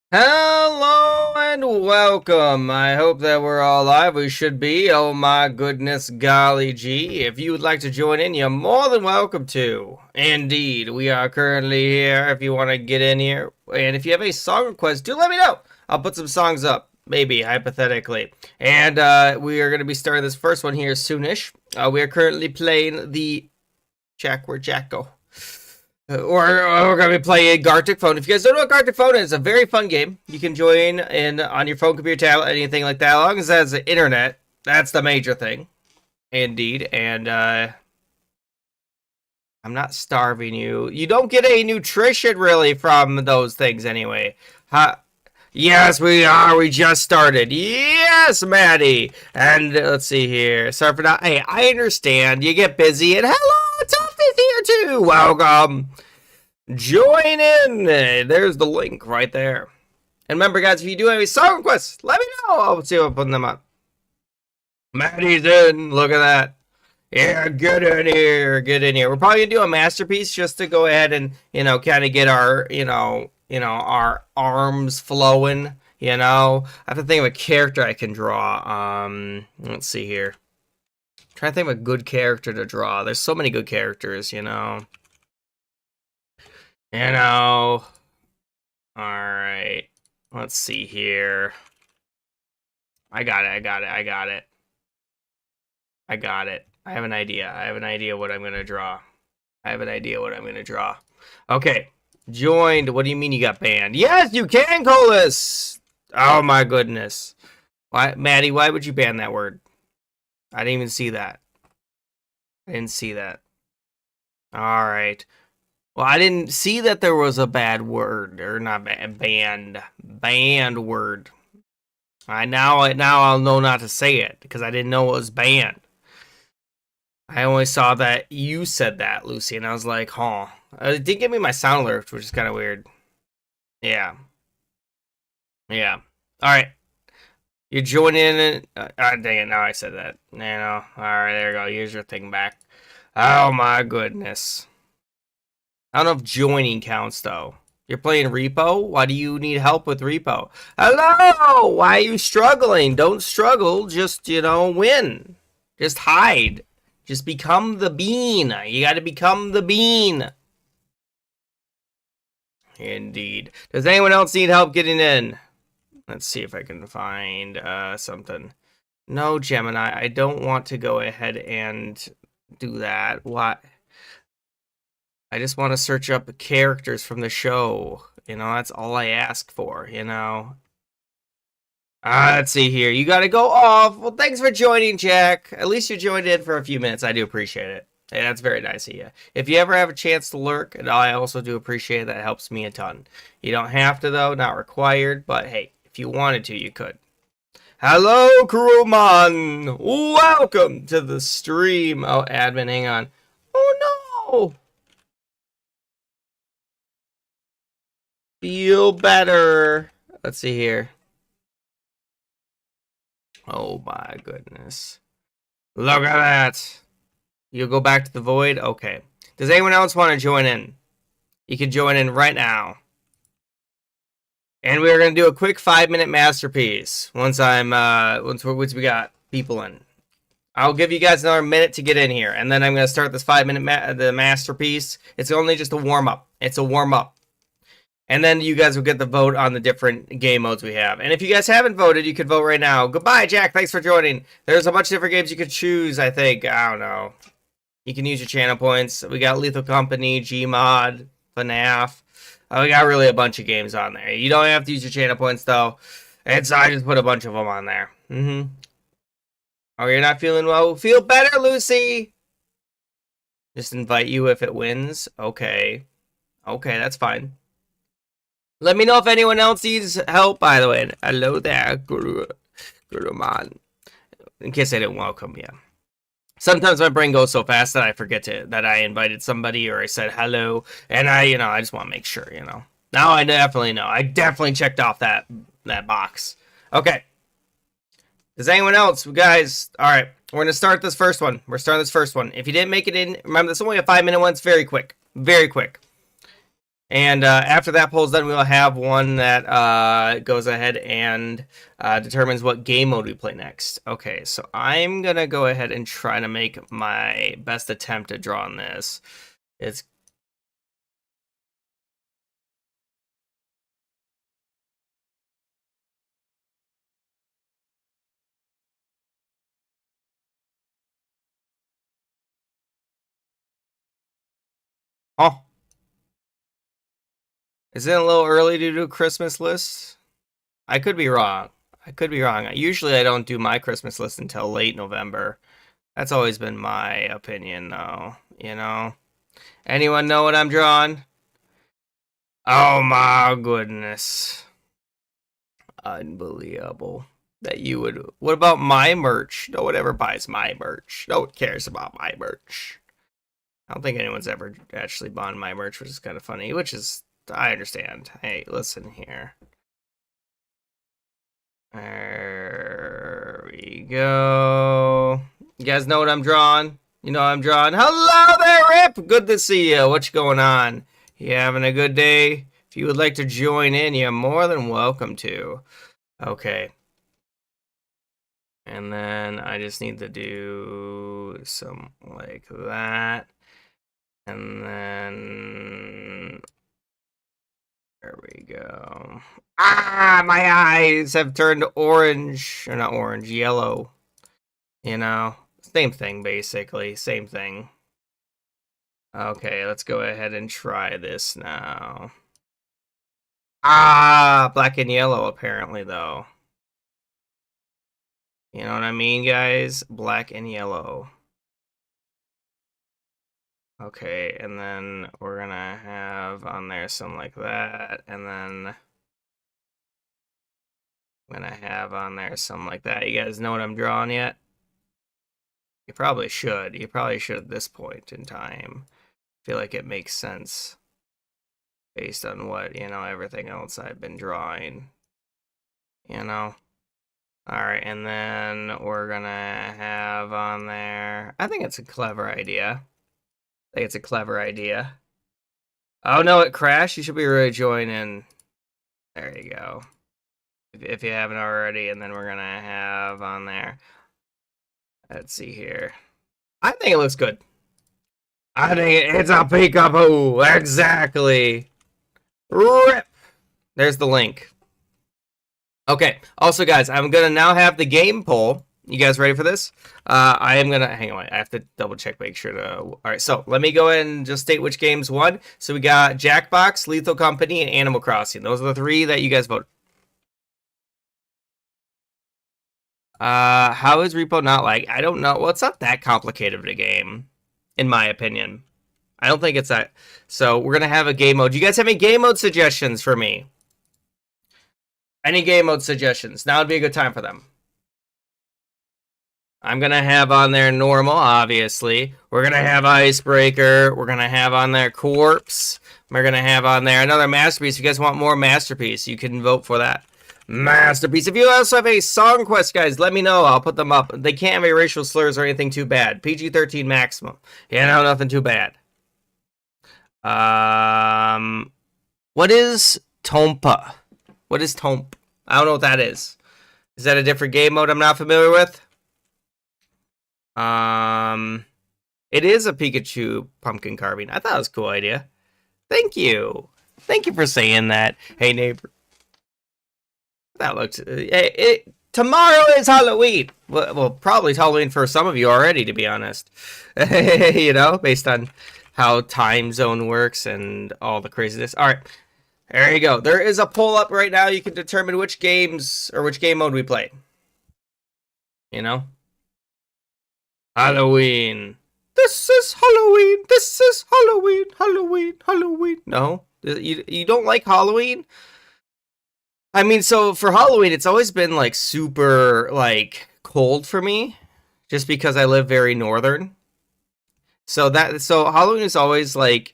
Hello and welcome. I hope that we're all live. We should be. Oh my goodness, golly gee. If you would like to join in, you're more than welcome to. Indeed, we are currently here if you want to get in here. And if you have a song request, do let me know. I'll put some songs up, maybe, hypothetically. And we are going to be starting this first one here soonish. We are currently playing the Jack, where'd Jack go? We're going to be playing Garticphone. If you guys don't know what Garticphone is, it's a very fun game. You can join in on your phone, computer, tablet, anything like that, as long as it has the internet. That's the major thing. Indeed. And I'm not starving you. You don't get any nutrition, really, from those things anyway. Yes, we are. We just started. Yes, Maddie. And let's see here. Sorry for not. Hey, I understand. You get busy. And hello, Tough is here too. Welcome. Join in. There's the link right there. And remember, guys, if you do have any song requests, let me know. I'll see if I'm putting them up. Maddie's in. Look at that. Yeah, get in here. Get in here. We're probably going to do a masterpiece just to go ahead and, kind of get our, our arms flowing, I have to think of a character I can draw. Let's see here. Trying to think of a good character to draw. There's so many good characters, Alright. Let's see here. I got it. I have an idea what I'm going to draw. Okay. Joined. What do you mean you got banned? Yes, you can, Colas! Oh my goodness. Why, Maddie, why would you ban that word? I didn't even see that. Alright. Well, I didn't see that there was a bad word. Or not banned. Banned word. Now I'll know not to say it. Because I didn't know it was banned. I only saw that you said that, Lucy. And I was like, huh. It did give me my sound alert, which is kind of weird. Yeah. Alright. You join in and... dang it, now I said that. Alright, there you go. Here's your thing back. Oh my goodness. I don't know if joining counts, though. You're playing Repo? Why do you need help with Repo? Hello! Why are you struggling? Don't struggle. Just, win. Just hide. Just become the bean. You gotta become the bean. Indeed. Does anyone else need help getting in? Let's see if I can find something. No, Gemini, I don't want to go ahead and do that. What? I just want to search up characters from the show. That's all I ask for, let's see here. You gotta go off. Well, thanks for joining, Jack. At least you joined in for a few minutes. I do appreciate it. Hey, that's very nice of you. If you ever have a chance to lurk, and I also do appreciate that. It helps me a ton. You don't have to, though. Not required. But, hey, if you wanted to, you could. Hello, crewman. Welcome to the stream. Oh, admin, hang on. Oh, no. Feel better. Let's see here. Oh, my goodness. Look at that. You'll go back to the void? Okay. Does anyone else want to join in? You can join in right now. And we're going to do a quick 5-minute masterpiece once we got people in. I'll give you guys another minute to get in here, and then I'm going to start this 5-minute the masterpiece. It's only just a warm-up. It's a warm-up. And then you guys will get the vote on the different game modes we have. And if you guys haven't voted, you can vote right now. Goodbye, Jack. Thanks for joining. There's a bunch of different games you could choose, I think. I don't know. You can use your channel points. We got Lethal Company, Gmod, FNAF. We got really a bunch of games on there. You don't have to use your channel points, though. I just put a bunch of them on there. Oh, you're not feeling well? Feel better, Lucy! Just invite you if it wins. Okay. Okay, that's fine. Let me know if anyone else needs help, by the way. Hello there, Guruman. In case I didn't welcome you. Sometimes my brain goes so fast that I forget that I invited somebody or I said hello. And I just want to make sure, Now I definitely know. I definitely checked off that box. Okay. Does anyone else? Guys, all right. We're going to start this first one. We're starting this first one. If you didn't make it in, remember, this is only a 5-minute one. It's very quick. Very quick. And after that poll's done, we'll have one that goes ahead and determines what game mode we play next. Okay, so I'm going to go ahead and try to make my best attempt to draw on this. It's oh, is it a little early to do a Christmas list? I could be wrong. I could be wrong. Usually I don't do my Christmas list until late November. That's always been my opinion, though. You know? Anyone know what I'm drawing? Oh my goodness. Unbelievable. That you would. What about my merch? No one ever buys my merch. No one cares about my merch. I don't think anyone's ever actually bought my merch, which is kind of funny. Which is, I understand. Hey, listen here. There we go. You guys know what I'm drawing? You know what I'm drawing? Hello there, Rip! Good to see you. What's going on? You having a good day? If you would like to join in, you're more than welcome to. Okay. And then I just need to do some like that. And then there we go. Ah, my eyes have turned orange. Or not orange, yellow. You know, same thing basically, same thing. Okay, let's go ahead and try this now. Ah, black and yellow apparently though. You know what I mean, guys? Black and yellow. Okay, and then we're gonna have on there something like that, and then I'm gonna have on there something like that. You guys know what I'm drawing yet? You probably should. You probably should at this point in time. I feel like it makes sense based on what, you know, everything else I've been drawing. You know? Alright, and then we're gonna have on there... I think it's a clever idea. I think it's a clever idea. Oh no, it crashed. You should be ready to join in. There you go. If you haven't already, and then we're gonna have on there. Let's see here. I think it looks good. I think it's a peekaboo. Exactly. Rip. There's the link. Okay. Also, guys, I'm gonna now have the game poll. You guys ready for this? I am gonna hang on. I have to double check, make sure to. All right, so let me go ahead and just state which games won. So we got Jackbox, Lethal Company, and Animal Crossing. Those are the three that you guys voted. How is Repo not like? I don't know. Well, it's not that complicated of a game, in my opinion. I don't think it's that. So we're gonna have a game mode. Do you guys have any game mode suggestions for me? Any game mode suggestions? Now would be a good time for them. I'm going to have on there normal, obviously. We're going to have icebreaker. We're going to have on there corpse. We're going to have on there another masterpiece. If you guys want more masterpiece, you can vote for that. Masterpiece. If you also have a song quest, guys, let me know. I'll put them up. They can't have any racial slurs or anything too bad. PG-13 maximum. You know, nothing too bad. What is Tompa? What is Tomp? I don't know what that is. Is that a different game mode I'm not familiar with? It is a Pikachu pumpkin carving. I thought it was a cool idea. Thank you. Thank you for saying that. Hey, neighbor. That looks... tomorrow is Halloween. Well, probably Halloween for some of you already, to be honest. You know, based on how time zone works and all the craziness. All right. There you go. There is a poll up right now. You can determine which games or which game mode we play. You know? Halloween. This is Halloween. This is Halloween. Halloween. Halloween. No? You don't like Halloween? I mean, so for Halloween, it's always been like super like cold for me just because I live very northern. So Halloween is always like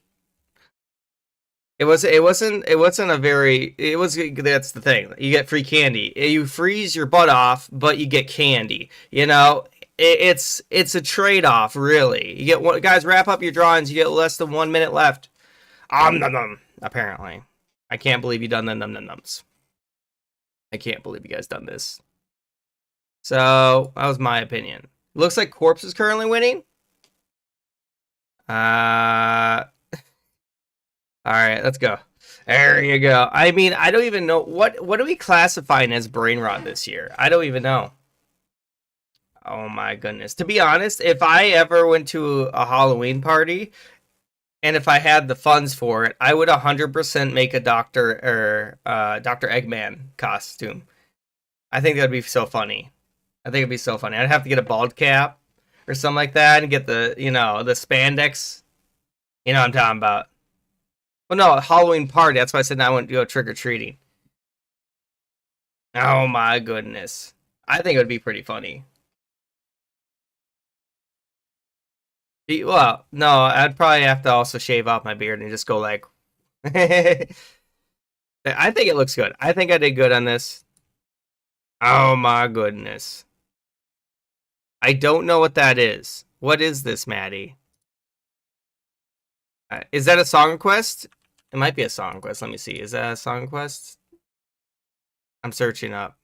that's the thing. You get free candy. You freeze your butt off, but you get candy. You know, it's a trade-off, really. You get guys, wrap up your drawings. You get less than 1 minute left. Nom nom. apparently. I can't believe you done the num-num-nums. I can't believe you guys done this. So, that was my opinion. Looks like Corpse is currently winning. Alright, let's go. There you go. I mean, I don't even know. What are we classifying as brain rot this year? I don't even know. Oh my goodness. To be honest, if I ever went to a Halloween party, and if I had the funds for it, I would 100% make a Dr. Eggman costume. I think that'd be so funny. I think it'd be so funny. I'd have to get a bald cap or something like that and get the, the spandex. You know what I'm talking about. Well, no, a Halloween party. That's why I said I wouldn't go trick-or-treating. Oh my goodness. I think it would be pretty funny. Well, no, I'd probably have to also shave off my beard and just go like... I think it looks good. I think I did good on this. Oh my goodness. I don't know what that is. What is this, Maddie? Is that a song quest? It might be a song quest. Let me see. Is that a song quest? I'm searching up.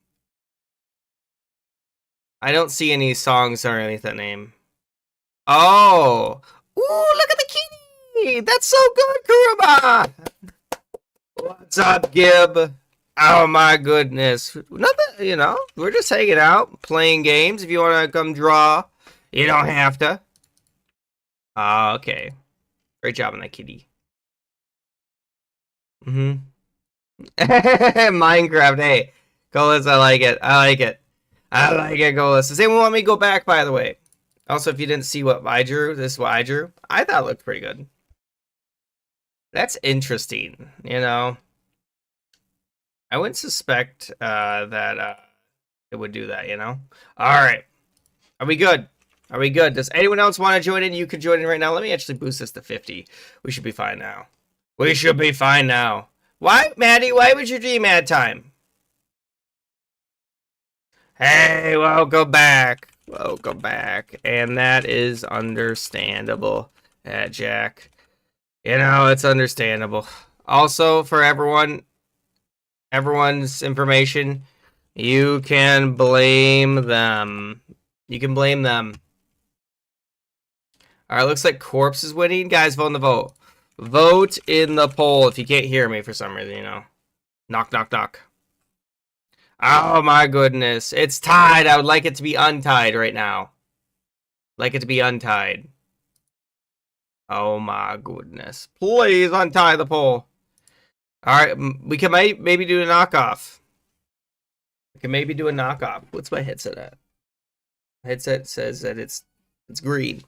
I don't see any songs underneath that name. Oh! Ooh, look at the kitty! That's so good, Kuruma! What's up, Gib? Oh my goodness. Nothing, we're just hanging out, playing games. If you want to come draw, you don't have to. Okay. Great job on that kitty. Minecraft, hey. Golas, I like it. I like it, Golas. Does anyone want me to go back, by the way? Also, if you didn't see what I drew, this is what I drew. I thought it looked pretty good. That's interesting, I wouldn't suspect that it would do that, Alright. Are we good? Are we good? Does anyone else want to join in? You can join in right now. Let me actually boost this to 50. We should be fine now. We should be fine now. Why, Maddie? Why would you do mad time? Hey, welcome back. Welcome back. And that is understandable, Jack. It's understandable. Also, for everyone's information, you can blame them. You can blame them. Alright, looks like Corpse is winning. Guys, vote in the vote. Vote in the poll if you can't hear me for some reason, Knock, knock, knock. Oh my goodness. It's tied. I would like it to be untied right now. Like it to be untied. Oh my goodness. Please untie the poll. Alright, we can maybe do a knockoff. We can maybe do a knockoff. What's my headset at? My headset says that it's green.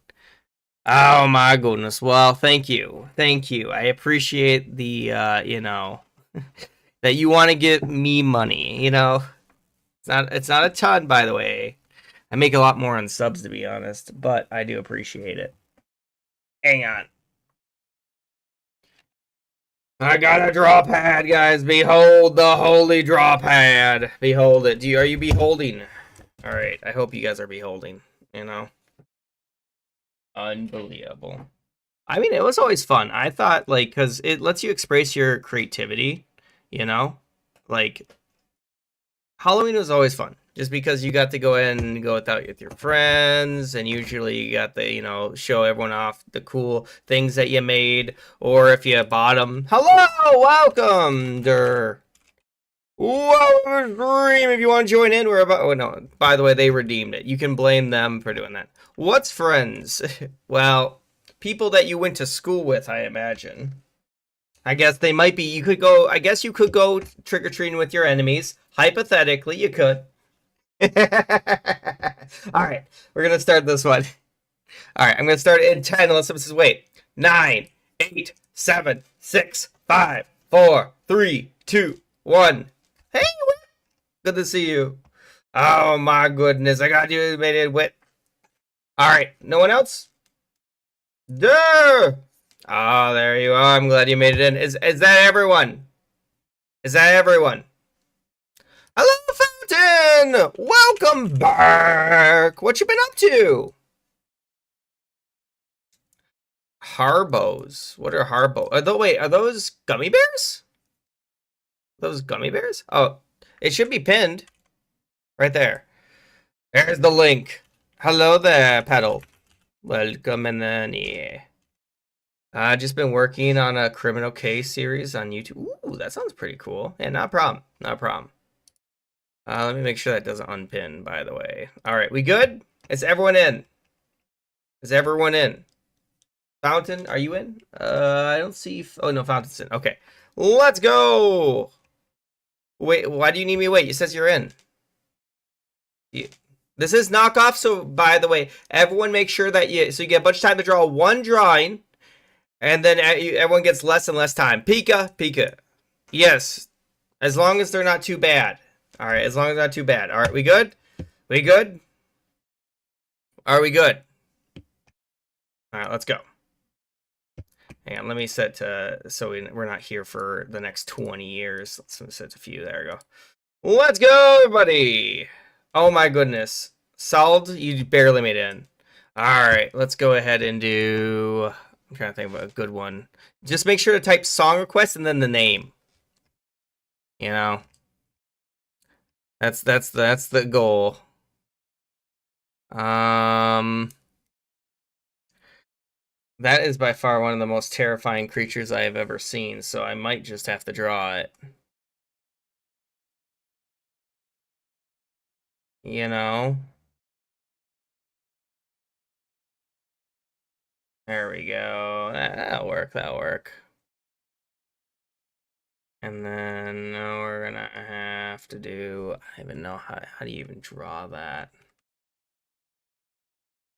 Oh my goodness. Well, thank you. Thank you. I appreciate the, that you want to give me money, It's not a ton, by the way. I make a lot more on subs, to be honest, but I do appreciate it. Hang on. I got a draw pad, guys. Behold the holy draw pad. Behold it. Are you beholding? All right. I hope you guys are beholding, Unbelievable. I mean, it was always fun. I thought, because it lets you express your creativity, Halloween was always fun. Just because you got to go in and go out with your friends, and usually you got to, show everyone off the cool things that you made, or if you bought them. Hello! Welcome! Welcome stream! If you want to join in, we're about... Oh, no. By the way, they redeemed it. You can blame them for doing that. What's friends? Well, people that you went to school with, I imagine. I guess they might be... I guess you could go trick-or-treating with your enemies. Hypothetically, you could. Alright, we're gonna start this one. Alright, I'm gonna start it in 10 unless someone says wait. 9, 8, 7, 6, 5, 4, 3, 2, 1. Hey, good to see you. Oh my goodness, I got you made it wit. Alright, no one else? Duh! Oh, there you are. I'm glad you made it in. Is that everyone? Is that everyone? Hello, Fountain! Welcome back! What you been up to? Harbos. What are Harbo? Wait, are those gummy bears? Those gummy bears? Oh, it should be pinned right there. There's the link. Hello there, Pedal. Welcome and then yeah. I've just been working on a criminal case series on YouTube. Ooh, that sounds pretty cool. Yeah, not a problem. Not a problem. Let me make sure that doesn't unpin, by the way. All right, we good? Is everyone in? Is everyone in? Fountain, are you in? I don't see. Oh, no, Fountain's in. Okay. Let's go. Wait, why do you need me to wait? It says you're in. This is knockoff, so by the way, everyone make sure that you get a bunch of time to draw one drawing, and then everyone gets less and less time. Pika, Pika. Yes, as long as they're not too bad. All right, as long as they're not too bad. All right, we good? We good? Are we good? All right, let's go. Hang on, let me set to so we're not here for the next 20 years. Let's set a few. There we go. Let's go, everybody. Oh my goodness. Solved, you barely made it in. Alright, let's go ahead and do... I'm trying to think of a good one. Just make sure to type song request and then the name. You know? That's the goal. That is by far one of the most terrifying creatures I have ever seen, so I might just have to draw it. You know? There we go. That'll work, that'll work. And then we're gonna have to do, I don't even know how do you even draw that?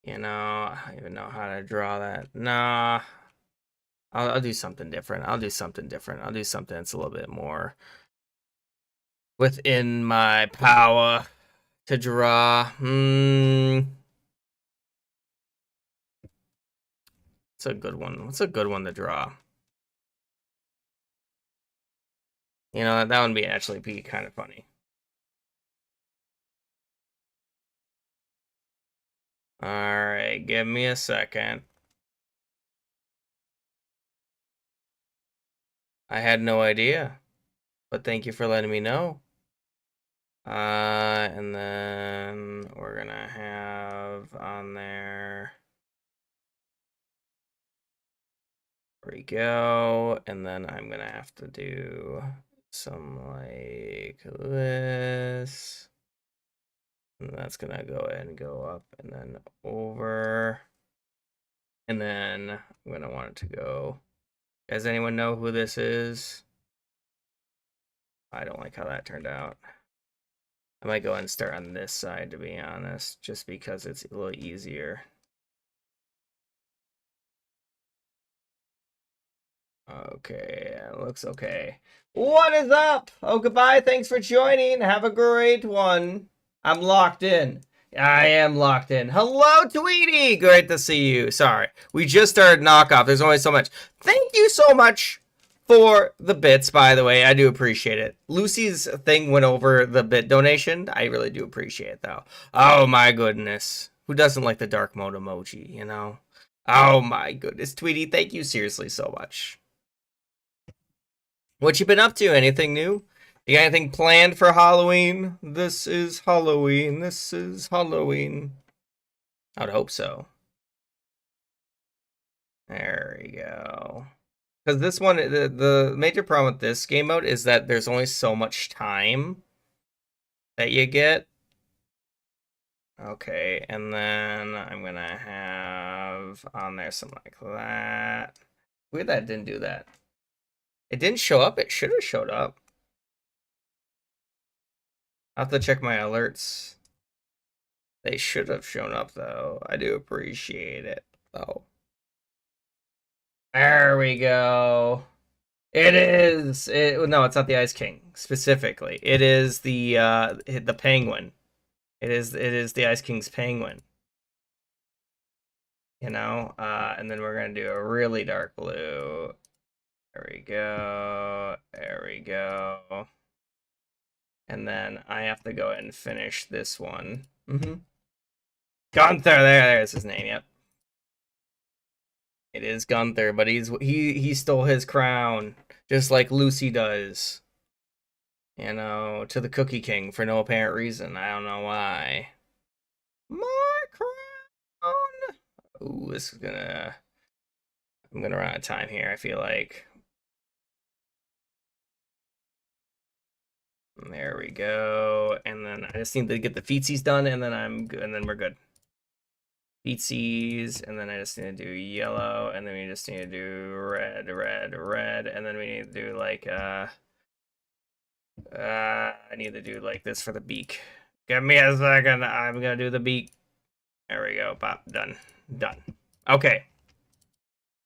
You know, I don't even know how to draw that. Nah. I'll do something different. I'll do something different. I'll do something that's a little bit more within my power to draw. It's a good one. What's a good one to draw? You know, that would actually be kind of funny. All right, give me a second. I had no idea, but thank you for letting me know. And then we're gonna have on there. There we go. And then I'm gonna have to do some like this. And that's gonna go ahead and go up and then over. And then I'm gonna want it to go. Does anyone know who this is? I don't like how that turned out. I might go ahead and start on this side, to be honest, just because it's a little easier. Okay, it looks okay. What is up? Oh, goodbye. Thanks for joining. Have a great one. I'm locked in. I am locked in. Hello, Tweety. Great to see you. Sorry. We just started knockoff. There's only so much. Thank you so much for the bits, by the way. I do appreciate it. Lucy's thing went over the bit donation. I really do appreciate it, though. Oh, my goodness. Who doesn't like the dark mode emoji, you know? Oh, my goodness. Tweety, thank you seriously so much. What you been up to? Anything new? You got anything planned for Halloween? This is Halloween. This is Halloween. I would hope so. There we go. Because this one, the major problem with this game mode is that there's only so much time that you get. Okay, and then I'm gonna have on there something like that. Weird that it didn't do that. It didn't show up. It should have showed up. I'll have to check my alerts. They should have shown up, though. I do appreciate it, though. There we go. It is. No, it's not the Ice King specifically. It is the penguin. It is the Ice King's penguin. You know, and then we're gonna do a really dark blue. There we go. There we go. And then I have to go ahead and finish this one. Gunther, there's his name, yep. It is Gunther, but he stole his crown just like Lucy does. You know, to the Cookie King for no apparent reason. I don't know why. My crown. Ooh, this is gonna. I'm gonna run out of time here. I feel like. There we go. And then I just need to get the feetsies done, and then I'm good, and then we're good. Feetsies, and then I just need to do yellow, and then we just need to do red, and then we need to do like I need to do like this for the beak. Give me a second. I'm gonna do the beak. There we go. Pop. Done. Done. Okay.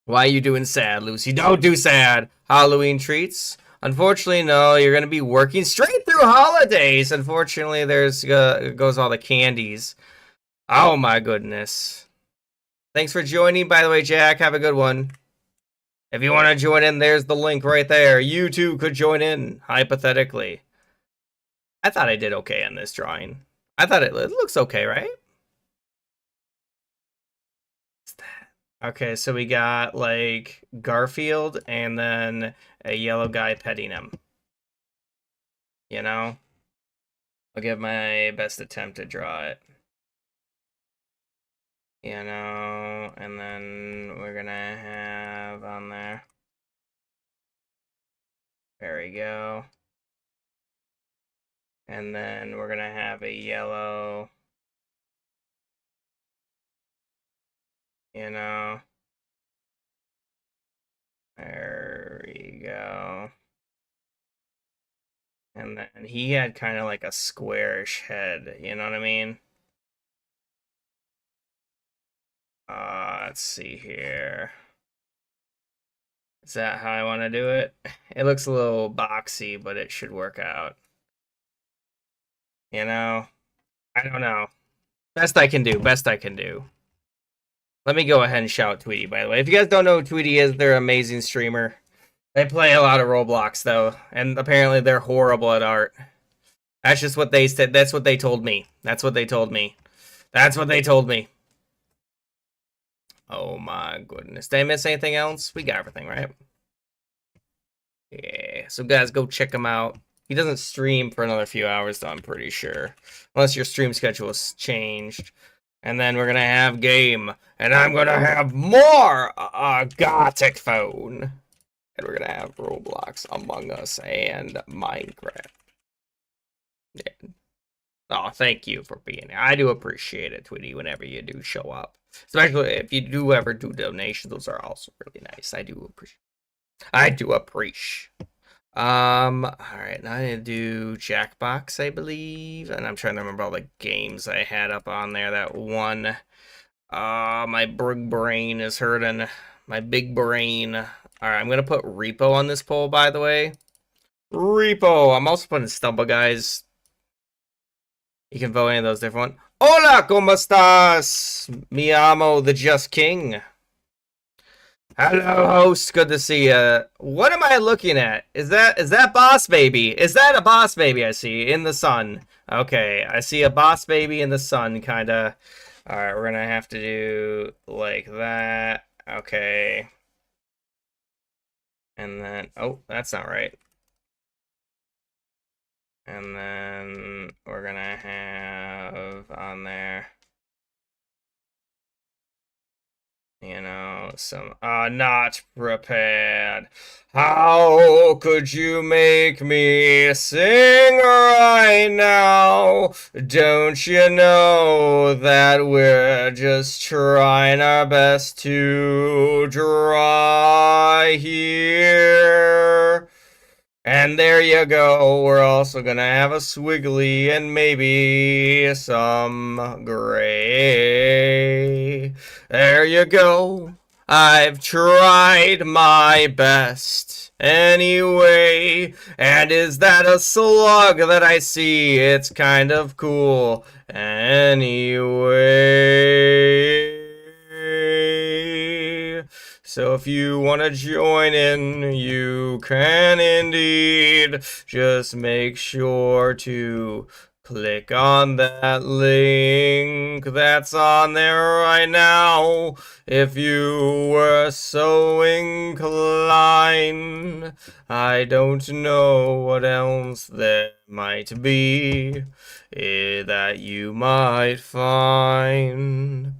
Why are you doing sad, Lucy? Don't do sad. Halloween treats? Unfortunately, no. You're gonna be working straight through holidays. Unfortunately, there's goes all the candies. Oh my goodness. Thanks for joining, by the way, Jack. Have a good one. If you want to join in, there's the link right there. You too could join in, hypothetically. I thought I did okay on this drawing. I thought it looks okay, right? What's that? Okay, so we got like Garfield and then a yellow guy petting him. You know? I'll give my best attempt to draw it. You know, and then we're gonna have on there. There we go. And then we're gonna have a yellow. You know. There we go. And then he had kind of like a squarish head, you know what I mean? Let's see here. Is that how I want to do it? It looks a little boxy, but it should work out. You know? I don't know. Best I can do. Best I can do. Let me go ahead and shout Tweety, by the way. If you guys don't know who Tweety is, they're an amazing streamer. They play a lot of Roblox, though. And apparently they're horrible at art. That's just what they said. That's what they told me. That's what they told me. That's what they told me. Oh my goodness. Did I miss anything else? We got everything, right? Yeah. So guys, go check him out. He doesn't stream for another few hours, though, I'm pretty sure. Unless your stream schedule has changed. And then we're going to have game. And I'm going to have more Garticphone. And we're going to have Roblox, Among Us, and Minecraft. Yeah. Oh, thank you for being here. I do appreciate it, Tweety, whenever you do show up. Especially if you do ever do donations. Those are also really nice. I do appreciate. Alright, now I need to do Jackbox, I believe. And I'm trying to remember all the games I had up on there that one. My big brain is hurting. My big brain. Alright, I'm gonna put Repo on this poll, by the way. Repo! I'm also putting Stumble Guys. You can vote any of those different ones. Hola, ¿cómo estás? Mi amo, the Just King. Hello, host. Good to see you. What am I looking at? Is that Boss Baby? Is that a Boss Baby I see in the sun? Okay, I see a Boss Baby in the sun, kind of. All right, we're going to have to do like that. Okay. And then, oh, that's not right. And then we're going to have on there, you know, some not prepared. How could you make me sing right now? Don't you know that we're just trying our best to dry here? And there you go. We're also gonna have a squiggly and maybe some gray. There you go. I've tried my best anyway. And is that a slug that I see? It's kind of cool anyway. So if you want to join in, you can indeed. Just make sure to Click on that link that's on there right now if you were so inclined. I don't know what else there might be that you might find.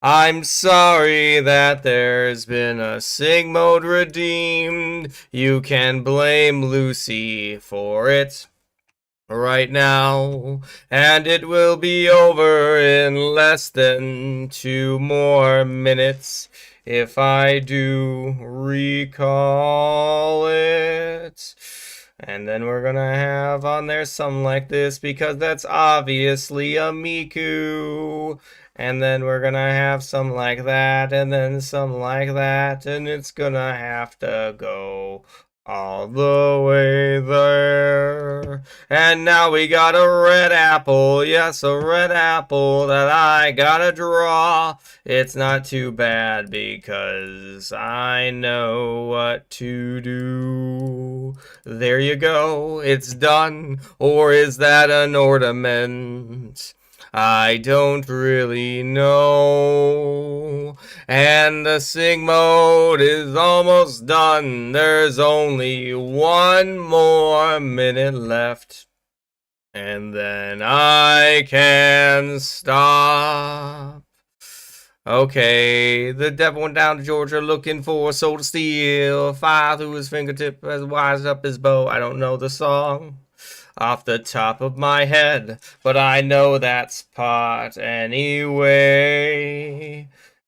I'm sorry that there's been a Sig mode redeemed. You can blame Lucy for it right now, and it will be over in less than 2 more minutes if I do recall it. And then we're gonna have on there something like this because that's obviously a Miku. And then we're gonna have something like that, and then something like that, and it's gonna have to go all the way there. And now we got a red apple, yes, a red apple that I gotta draw. It's not too bad because I know what to do. There you go, it's done. Or is that an ornament? I don't really know. And the Sig mode is almost done. There's only 1 more minute left. And then I can stop. Okay, the devil went down to Georgia looking for a soul to steal. Fire through his fingertip as wise up his bow. I don't know the song off the top of my head, but I know that's part anyway.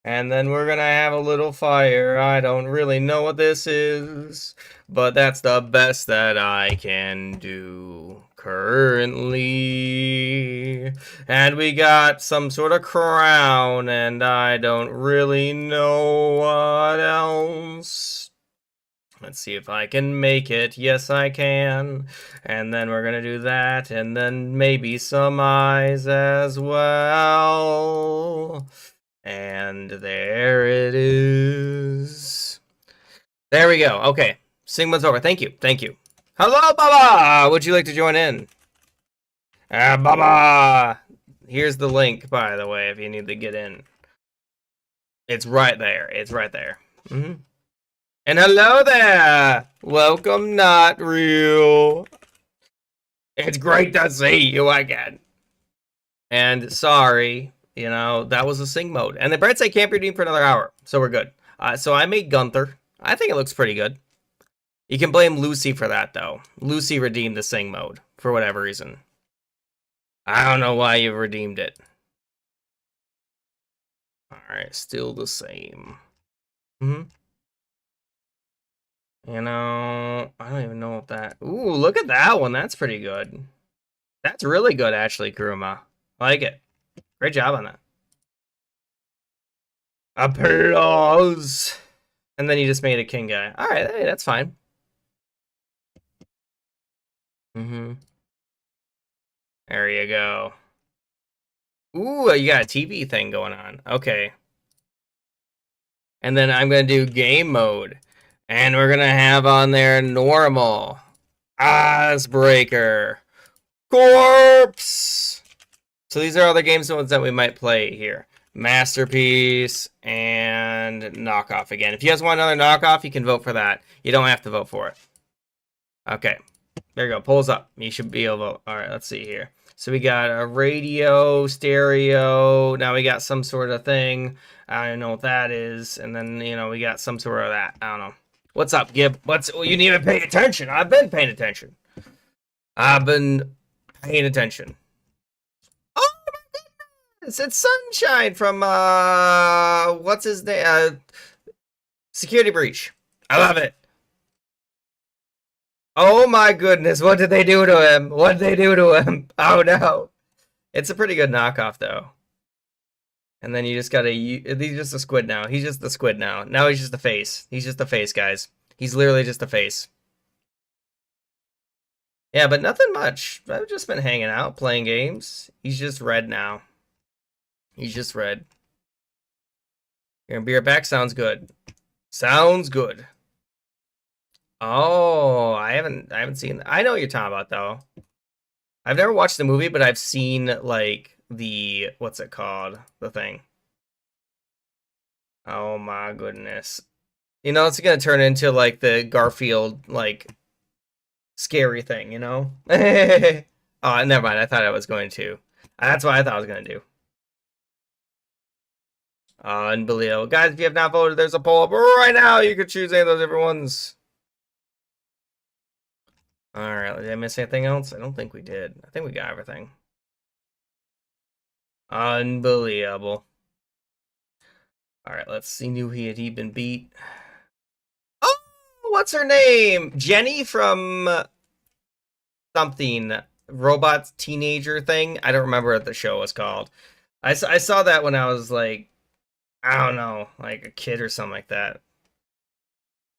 And then we're gonna have a little fire. I don't really know what this is, but that's the best that I can do currently. And we got some sort of crown, and I don't really know what else. Let's see if I can make it. Yes, I can. And then we're going to do that. And then maybe some eyes as well. And there it is. There we go. Okay. Sigma's over. Thank you. Thank you. Hello, Baba! Would you like to join in? Baba! Here's the link, by the way, if you need to get in. It's right there. It's right there. Mm-hmm. And hello there! Welcome, Not Real. It's great to see you again. And sorry, you know, that was a Sing mode. And the Brett say can't be redeemed for another hour, so we're good. So I made Gunther. I think it looks pretty good. You can blame Lucy for that, though. Lucy redeemed the Sing mode, for whatever reason. I don't know why you redeemed it. Alright, still the same. Mm-hmm. You know, I don't even know if that... Ooh, look at that one. That's pretty good. That's really good, actually, Kuruma. I like it. Great job on that. Applause! And then you just made a king guy. Alright, hey, that's fine. Mm-hmm. There you go. Ooh, you got a TV thing going on. Okay. And then I'm going to do game mode. And we're going to have on there normal, Icebreaker, Corpse. So these are all the games modes that we might play here. Masterpiece and knockoff again. If you guys want another knockoff, you can vote for that. You don't have to vote for it. Okay. There you go. Polls up. You should be able to vote. All right, let's see here. So we got a radio, stereo. Now we got some sort of thing. I don't know what that is. And then, you know, we got some sort of that. I don't know. What's up, Gib? You need to pay attention. I've been paying attention. I've been paying attention. Oh my goodness! It's Sunshine from what's his name? Security Breach. I love it. Oh my goodness! What did they do to him? What did they do to him? Oh no! It's a pretty good knockoff though. And then you just gotta, he's just a squid now. He's just the squid now. Now he's just the face. He's just the face, guys. He's literally just the face. Yeah, but nothing much. I've just been hanging out, playing games. He's just red now. He's just red. You're gonna be right back? Sounds good. Sounds good. Oh, I haven't seen, I know what you're talking about though. I've never watched the movie, but I've seen like the what's it called? The thing. Oh my goodness. You know, it's gonna turn into like the Garfield like scary thing, you know? Oh, never mind. I thought I was going to. That's what I thought I was gonna do. Unbelievable. Guys, if you have not voted, there's a poll up right now. You can choose any of those different ones. Alright, did I miss anything else? I don't think we did. I think we got everything. Unbelievable. Alright, let's see. Knew he had been beat. Oh, what's her name? Jenny from something. Robot teenager thing. I don't remember what the show was called. I saw that when I was like, I don't know, like a kid or something like that.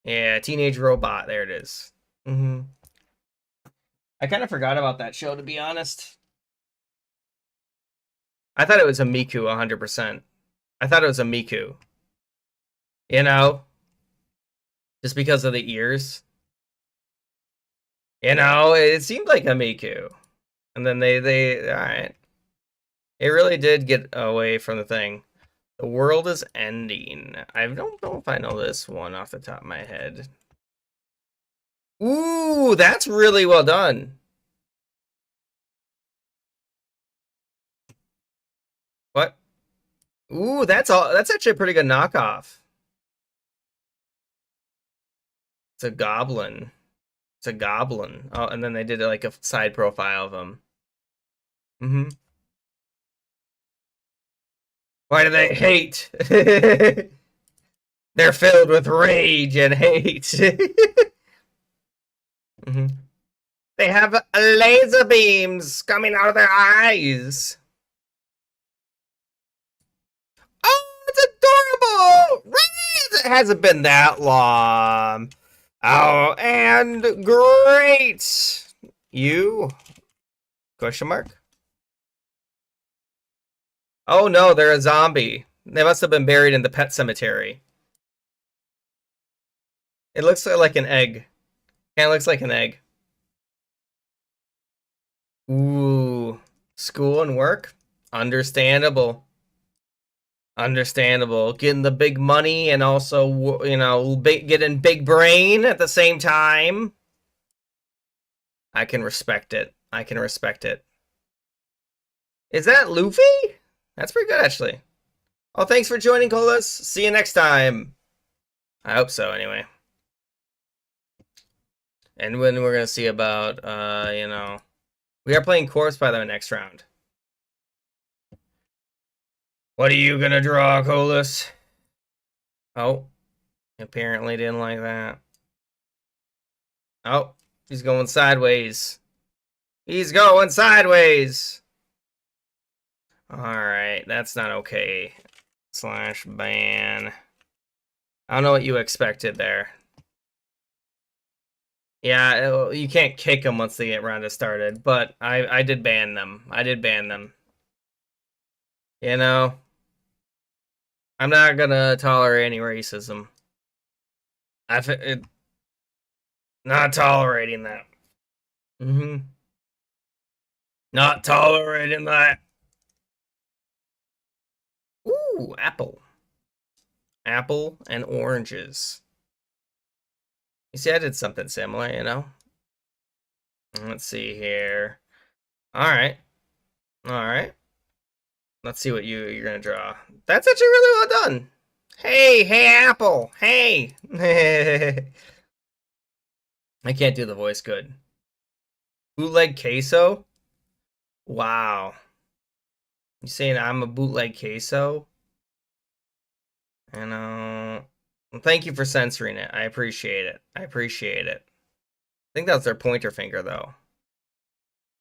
Yeah, Teenage Robot. There it is. I kind of forgot about that show, to be honest. I thought it was a Miku 100%. I thought it was a Miku. You know? Just because of the ears. You know, it seemed like a Miku. And then they alright. It really did get away from the thing. The world is ending. I don't know if I know this one off the top of my head. Ooh, that's really well done. What? Ooh, that's actually a pretty good knockoff. It's a goblin. It's a goblin. Oh, and then they did like a side profile of him. Why do they hate? They're filled with rage and hate. They have laser beams coming out of their eyes. Oh, it's adorable! It hasn't been that long. Oh, and great. You? Question mark? Oh no, they're a zombie. They must have been buried in the pet cemetery. It looks like an egg. Kind of looks like an egg. Ooh. School and work? Understandable. Understandable. Getting the big money and also, you know, getting big brain at the same time. I can respect it. I can respect it. Is that Luffy? That's pretty good, actually. Oh, thanks for joining, Colas. See you next time. I hope so, anyway. And when we're gonna see about, you know, we are playing Corpse by the next round. What are you gonna draw, Colas? Oh, apparently didn't like that. Oh, he's going sideways. He's going sideways. All right, that's not okay. Slash ban. I don't know what you expected there. Yeah, you can't kick them once they get round started, but I did ban them. I did ban them. You know, I'm not gonna tolerate any racism. Not tolerating that. Not tolerating that. Ooh, apple. Apple and oranges. You see, I did something similar, you know? Let's see here. Alright. Alright. Let's see what you're gonna draw. That's actually really well done. Hey, Apple. Hey. I can't do the voice good. Bootleg queso? Wow. You saying I'm a bootleg queso? And thank you for censoring it. I appreciate it. I appreciate it. I think that was their pointer finger, though.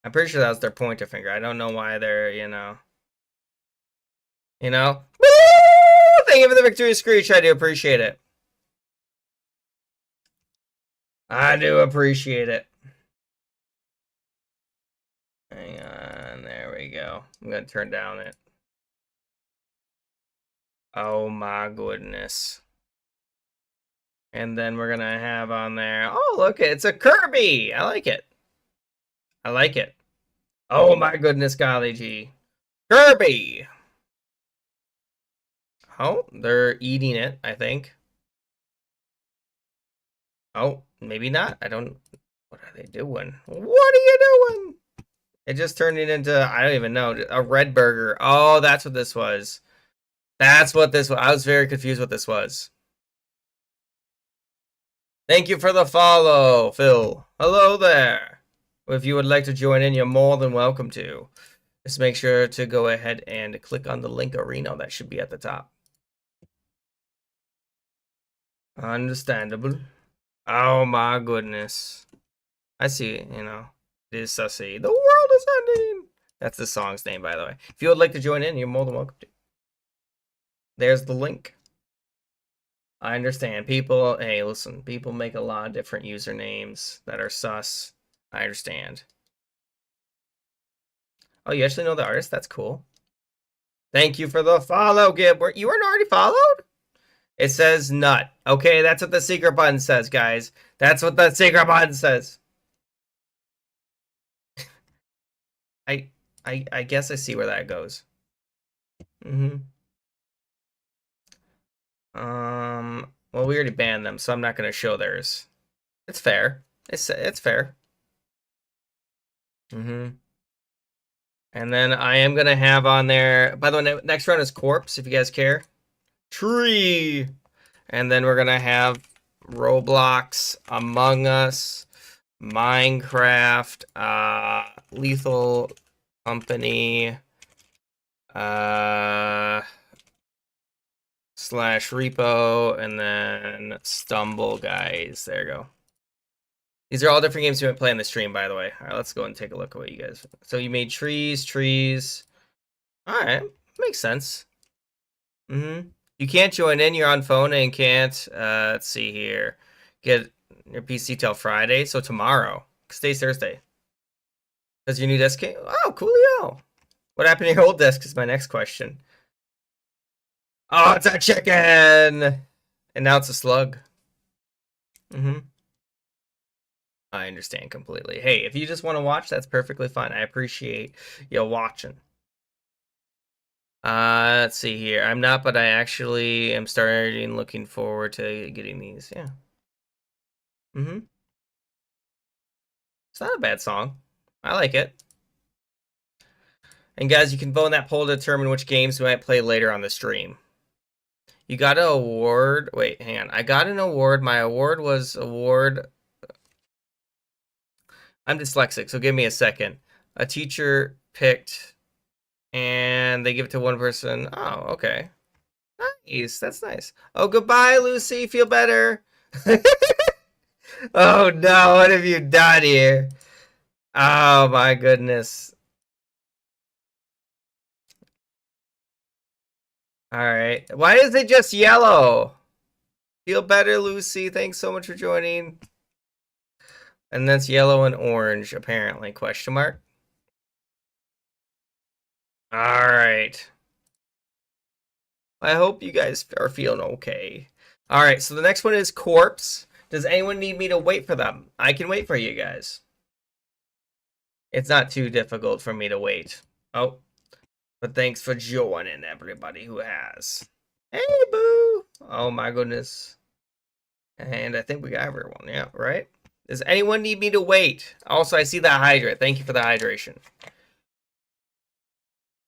I'm pretty sure that was their pointer finger. I don't know why they're, you know. You know? Woo! Thank you for the victory screech. I do appreciate it. I do appreciate it. Hang on. There we go. I'm going to turn down it. Oh my goodness. And then we're going to have on there. Oh, look, it's a Kirby. I like it. I like it. Oh my goodness, golly gee. Kirby! Oh, they're eating it, I think. Oh, maybe not. I don't... What are they doing? What are you doing? It just turned it into, I don't even know, a red burger. Oh, that's what this was. That's what this was. I was very confused what this was. Thank you for the follow, Phil. Hello there. If you would like to join in, you're more than welcome to. Just make sure to go ahead and click on the link arena that should be at the top. Understandable. Oh my goodness. I see, you know. It is sussy. The world is ending. That's the song's name, by the way. If you would like to join in, you're more than welcome to. There's the link. I understand. People, hey, listen, people make a lot of different usernames that are sus. I understand. Oh, you actually know the artist? That's cool. Thank you for the follow, Gib. You weren't already followed? It says nut. Okay, that's what the secret button says, guys. That's what the secret button says. I guess I see where that goes. Well, we already banned them, so I'm not gonna show theirs. It's fair. It's fair. And then I am gonna have on there. By the way, next round is corpse. If you guys care. Tree. And then we're gonna have Roblox, Among Us, Minecraft, Lethal Company, slash repo, and then Stumble Guys. There you go. These are all different games you might play on the stream, by the way. All right, let's go and take a look at what you guys. So you made trees. All right, makes sense. You can't join in. You're on phone and can't. Let's see here. Get your PC till Friday, so tomorrow. Today's Thursday. Does your new desk came? Oh, coolio. What happened to your old desk is my next question. Oh, it's a chicken! And now it's a slug. I understand completely. Hey, if you just want to watch, that's perfectly fine. I appreciate you watching. Let's see here. I'm not, but I actually am starting looking forward to getting these. Yeah. It's not a bad song. I like it. And guys, you can vote in that poll to determine which games we might play later on the stream. You got an award. Wait, hang on. I got an award. My award was award. I'm dyslexic, so give me a second. A teacher picked, and they give it to one person. Oh, okay. Nice. That's nice. Oh, goodbye, Lucy. Feel better. Oh, no. What have you done here? Oh, my goodness. All right. Why is it just yellow? Feel better, Lucy. Thanks so much for joining. And that's yellow and orange, apparently. Question mark. All right. I hope you guys are feeling okay. All right. So the next one is corpse. Does anyone need me to wait for them? I can wait for you guys. It's not too difficult for me to wait. Oh, but thanks for joining, everybody who has. Hey, boo. Oh, my goodness. And I think we got everyone. Yeah, right? Does anyone need me to wait? Also, I see the hydrate. Thank you for the hydration.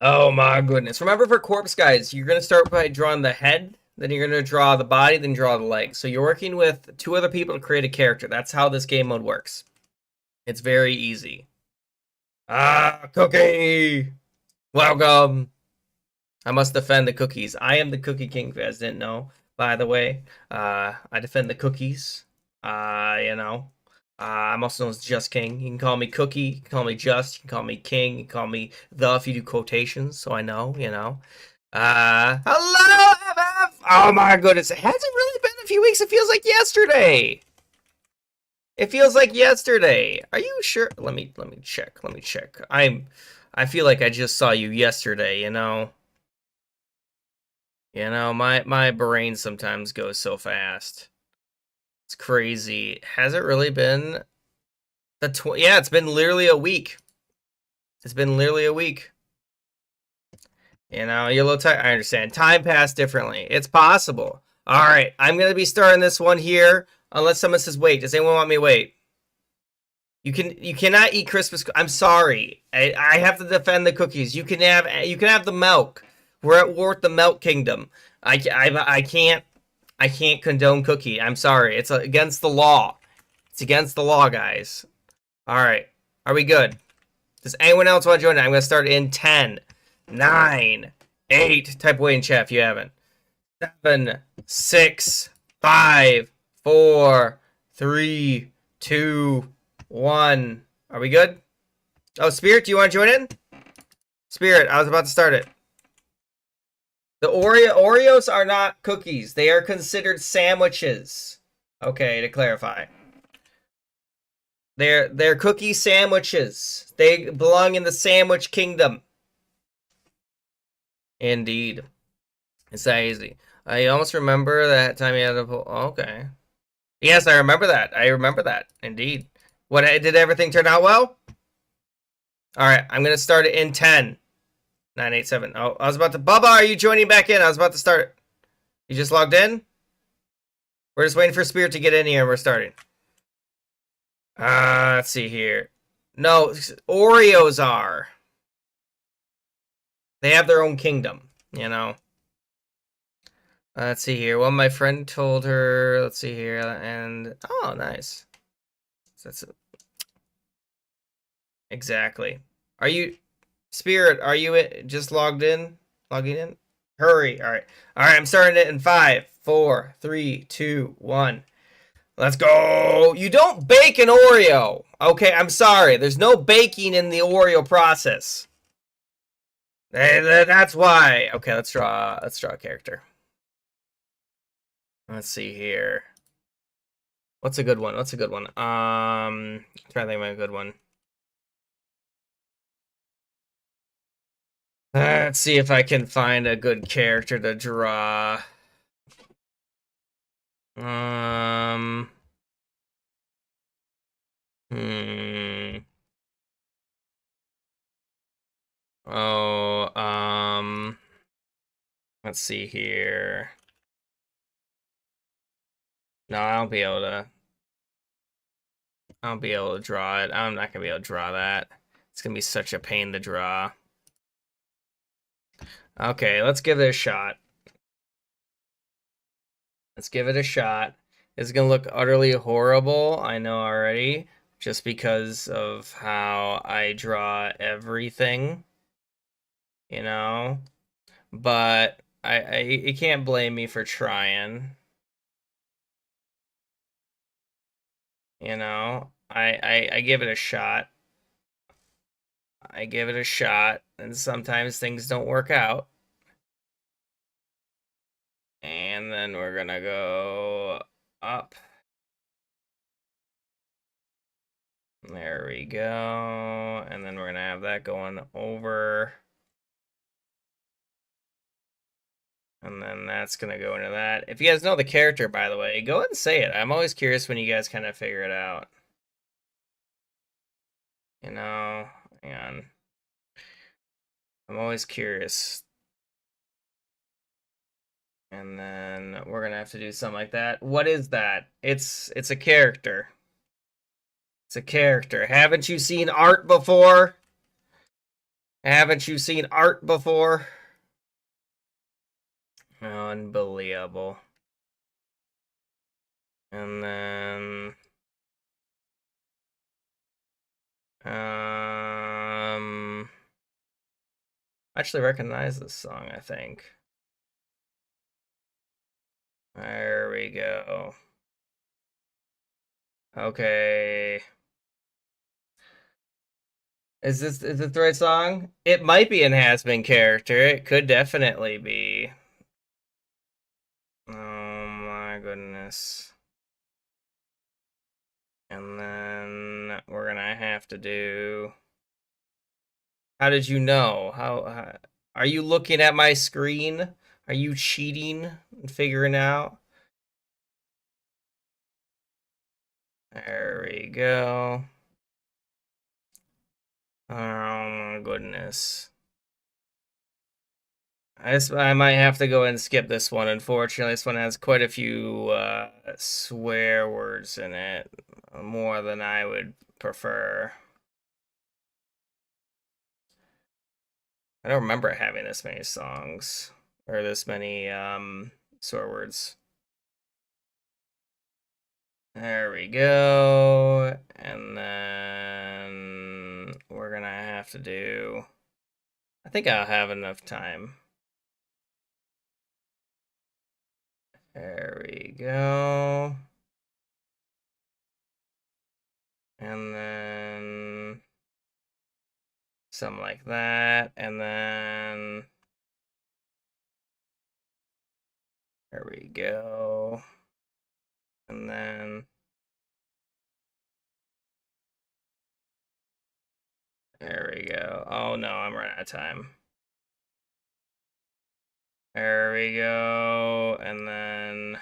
Oh, my goodness. Remember, for corpse, guys, you're going to start by drawing the head. Then you're going to draw the body, then draw the legs. So you're working with two other people to create a character. That's how this game mode works. It's very easy. Ah, Cookie! Welcome! I must defend the cookies. I am the Cookie King, if you guys didn't know, by the way. I defend the cookies. You know. I'm also known as Just King. You can call me Cookie, you can call me Just, you can call me King, you can call me The if you do quotations, so I know, you know. Hello, FF! Oh my goodness, it hasn't really been a few weeks. It feels like yesterday. It feels like yesterday. Are you sure? Let me check. Let me check. I feel like I just saw you yesterday, you know. You know, my brain sometimes goes so fast. It's crazy. Has it really been yeah, it's been literally a week. It's been literally a week. You know, you're a little tired. I understand. Time passed differently. It's possible. All right, I'm gonna be starting this one here, unless someone says wait. Does anyone want me to wait? You cannot eat Christmas. I'm sorry. I have to defend the cookies. You can have the milk. We're at war with the milk kingdom. I can't condone cookie. I'm sorry. It's against the law. It's against the law, guys. All right. Are we good? Does anyone else want to join? I'm going to start in 10, 9, 8. Type away in chat if you haven't. 7, 6, 5, 4, 3, 2, 1. Are we good? Oh, Spirit, do you want to join in? Spirit, I was about to start it. The Oreos are not cookies. They are considered sandwiches. Okay, to clarify. They're cookie sandwiches. They belong in the sandwich kingdom. Indeed. It's that easy. I almost remember that time you had a okay. Yes, I remember that. I remember that. Indeed. What did everything turn out well? Alright, I'm gonna start it in 10. 9, 8, 7. Oh, I was about to Bubba, are you joining back in? I was about to start. You just logged in? We're just waiting for Spirit to get in here and we're starting. Let's see here. No, Oreos are. They have their own kingdom, you know. Let's see here. Well, my friend told her. Let's see here. And oh, nice. So that's exactly. Are you Spirit? Are you just logged in? Logging in? Hurry! All right. All right. I'm starting it in 5, 4, 3, 2, 1. Let's go. You don't bake an Oreo. Okay, I'm sorry. There's no baking in the Oreo process. That's why. Okay, let's draw a character. Let's see here. What's a good one? What's a good one? I'm trying to think of a good one. Let's see if I can find a good character to draw. Hmm. Oh, let's see here. No, I'll be able to draw it. I'm not gonna be able to draw that. It's gonna be such a pain to draw. Okay, let's give it a shot. Let's give it a shot. It's gonna look utterly horrible, I know already, just because of how I draw everything, you know? But you can't blame me for trying. You know? I give it a shot. I give it a shot, and sometimes things don't work out. And then we're gonna go up. There we go. And then we're gonna have that going over. And then that's gonna go into that. If you guys know the character, by the way, go ahead and say it. I'm always curious when you guys kind of figure it out. You know, and I'm always curious. And then we're gonna have to do something like that. What is that? It's a character. It's a character. Haven't you seen art before? Haven't you seen art before? Unbelievable. And then I actually recognize this song, I think. There we go. Okay. Is it the right song? It might be an has-been character. It could definitely be. Oh my goodness. And then we're gonna have to do. How did you know? How are you looking at my screen? Are you cheating and figuring out? There we go. Oh my goodness. I might have to go and skip this one. Unfortunately, this one has quite a few swear words in it, more than I would prefer. I don't remember having this many songs or this many swear words. There we go. And then we're gonna have to do. I think I'll have enough time. There we go. And then something like that. And then there we go. And then there we go. Oh no, I'm running out of time. There we go. And then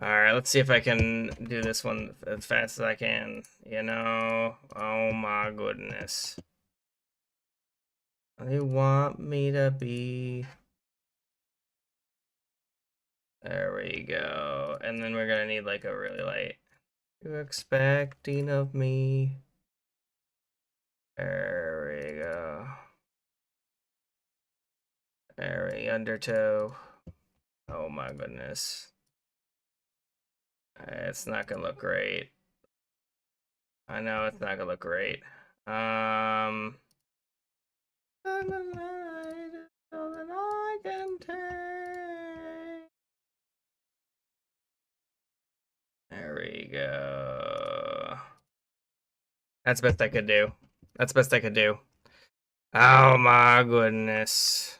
all right, let's see if I can do this one as fast as I can. You know, oh my goodness. They want me to be. There we go. And then we're gonna need like a really light. You're expecting of me. There we go. There we undertow. Oh my goodness. It's not gonna look great. I know it's not gonna look great. There we go. That's best I could do. That's best I could do. Oh my goodness.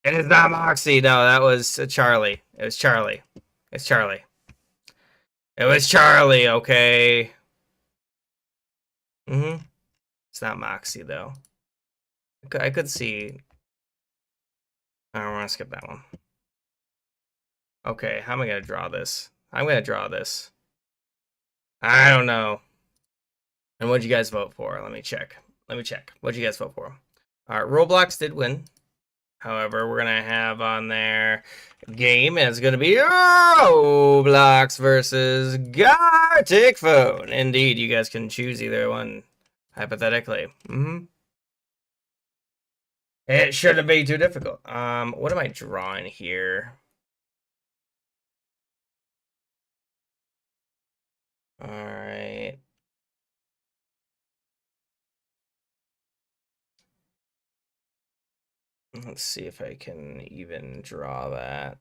It is not Moxie. No, that was Charlie. It was Charlie. It's Charlie. It was Charlie, okay. It's not Moxie, though. I could see. I don't want to skip that one. Okay, how am I going to draw this? I'm going to draw this. I don't know. And what'd you guys vote for? Let me check. What'd you guys vote for? All right, Roblox did win. However, we're going to have on there game, and it's going to be Roblox versus Garticphone. Indeed, you guys can choose either one, hypothetically. It shouldn't be too difficult. What am I drawing here? All right. Let's see if I can even draw that.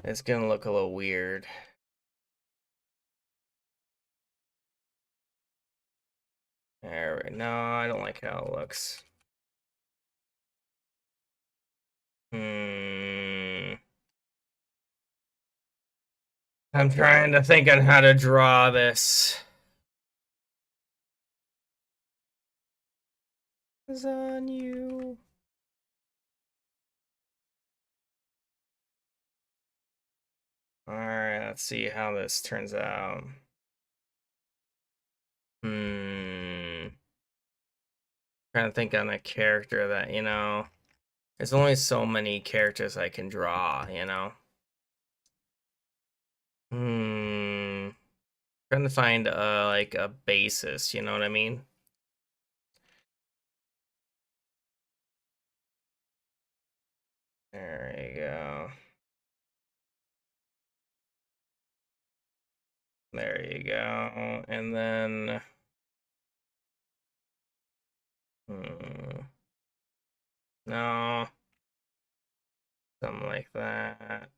It's gonna look a little weird. No, I don't like how it looks. I'm trying to think on how to draw this. It's on you. Alright, let's see how this turns out. Trying to think on a character that, you know, there's only so many characters I can draw, you know? Trying to find like a basis, you know what I mean? There you go. There you go. And then no. Something like that.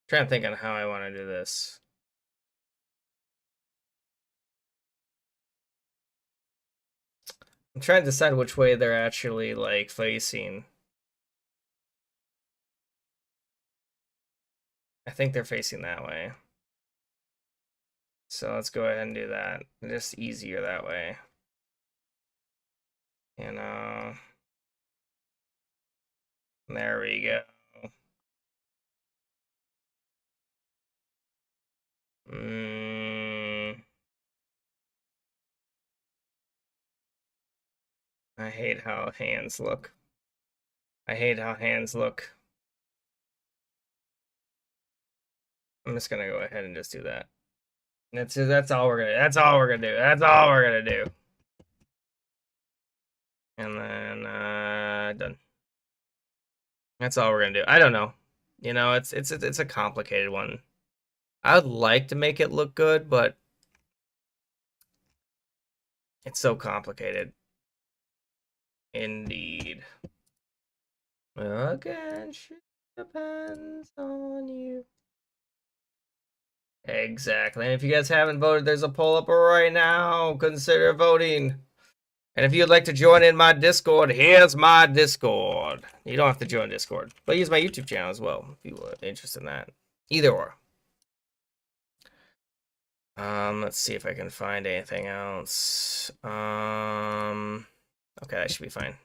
Trying to think on how I want to do this. I'm trying to decide which way they're actually like facing. I think they're facing that way. So let's go ahead and do that. Just easier that way. You know. There we go. I hate how hands look. I hate how hands look. I'm just gonna go ahead and just do that. That's all we're gonna. That's all we're gonna do. That's all we're gonna do. And then done. That's all we're gonna do. I don't know. You know, it's a complicated one. I would like to make it look good, but it's so complicated. Indeed. Again, shit depends on you. Exactly. And if you guys haven't voted, there's a poll up right now. Consider voting. And if you'd like to join in my Discord, here's my Discord. You don't have to join Discord, but use my YouTube channel as well if you are interested in that. Either or. Let's see if I can find anything else. Okay, that should be fine.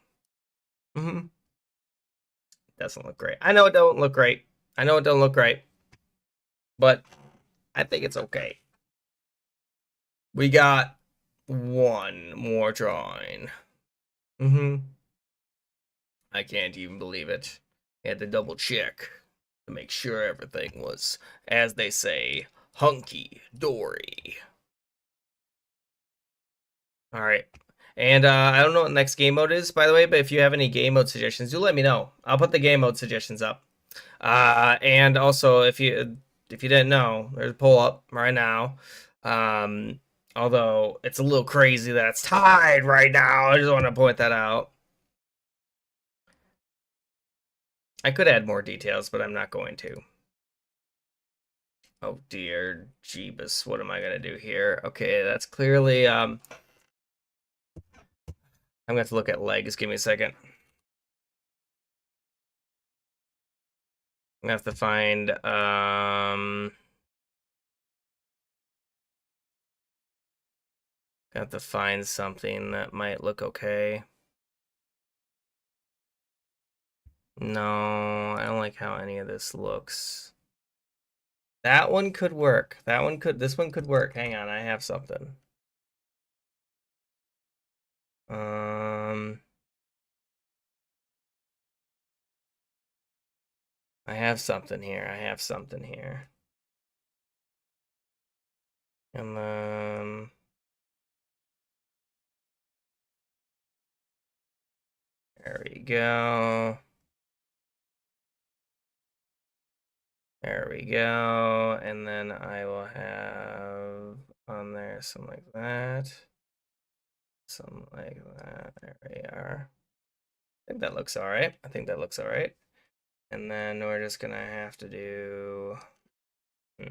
Doesn't look great. I know it don't look great. I know it don't look great, but I think it's okay. We got one more drawing. I can't even believe it. I had to double check to make sure everything was, as they say, hunky dory. All right. And I don't know what next game mode is, by the way, but if you have any game mode suggestions, do let me know. I'll put the game mode suggestions up. And also, if you didn't know, there's a poll up right now. Although it's a little crazy that it's tied right now. I just want to point that out. I could add more details, but I'm not going to. Oh dear Jeebus, what am I gonna do here? Okay, that's clearly I'm gonna have to look at legs. Give me a second. I'm gonna have to find something that might look okay. No, I don't like how any of this looks. That one could work. This one could work. Hang on, I have something. I have something here. And then there we go. There we go. And then I will have on there something like that. Something like that. There we are. I think that looks all right. And then we're just gonna have to do. I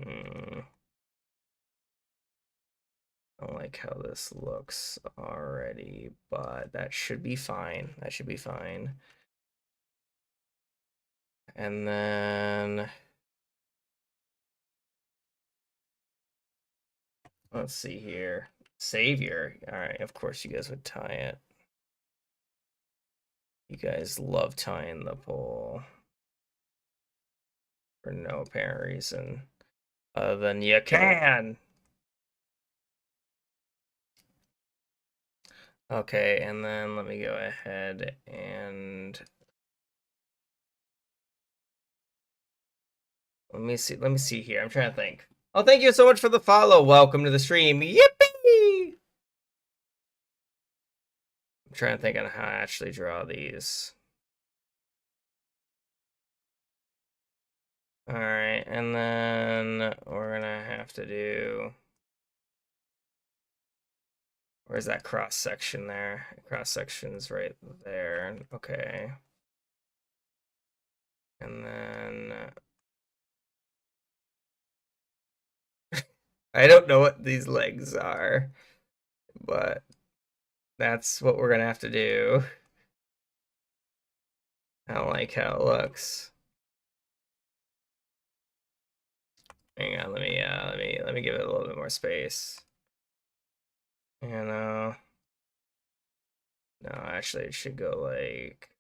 don't like how this looks already, but that should be fine. And then let's see here. Savior. All right, of course you guys would tie it. You guys love tying the pole for no apparent reason other than you can. Okay, and then let me go ahead and let me see here. I'm trying to think. Oh, thank you so much for the follow. Welcome to the stream. Yippee! I'm trying to think on how to actually draw these. All right, and then we're gonna have to do. Where's that cross section there? Cross section's right there. Okay. And then I don't know what these legs are, but that's what we're gonna have to do. I don't like how it looks. Hang on, let me give it a little bit more space. You know, no, actually, it should go like.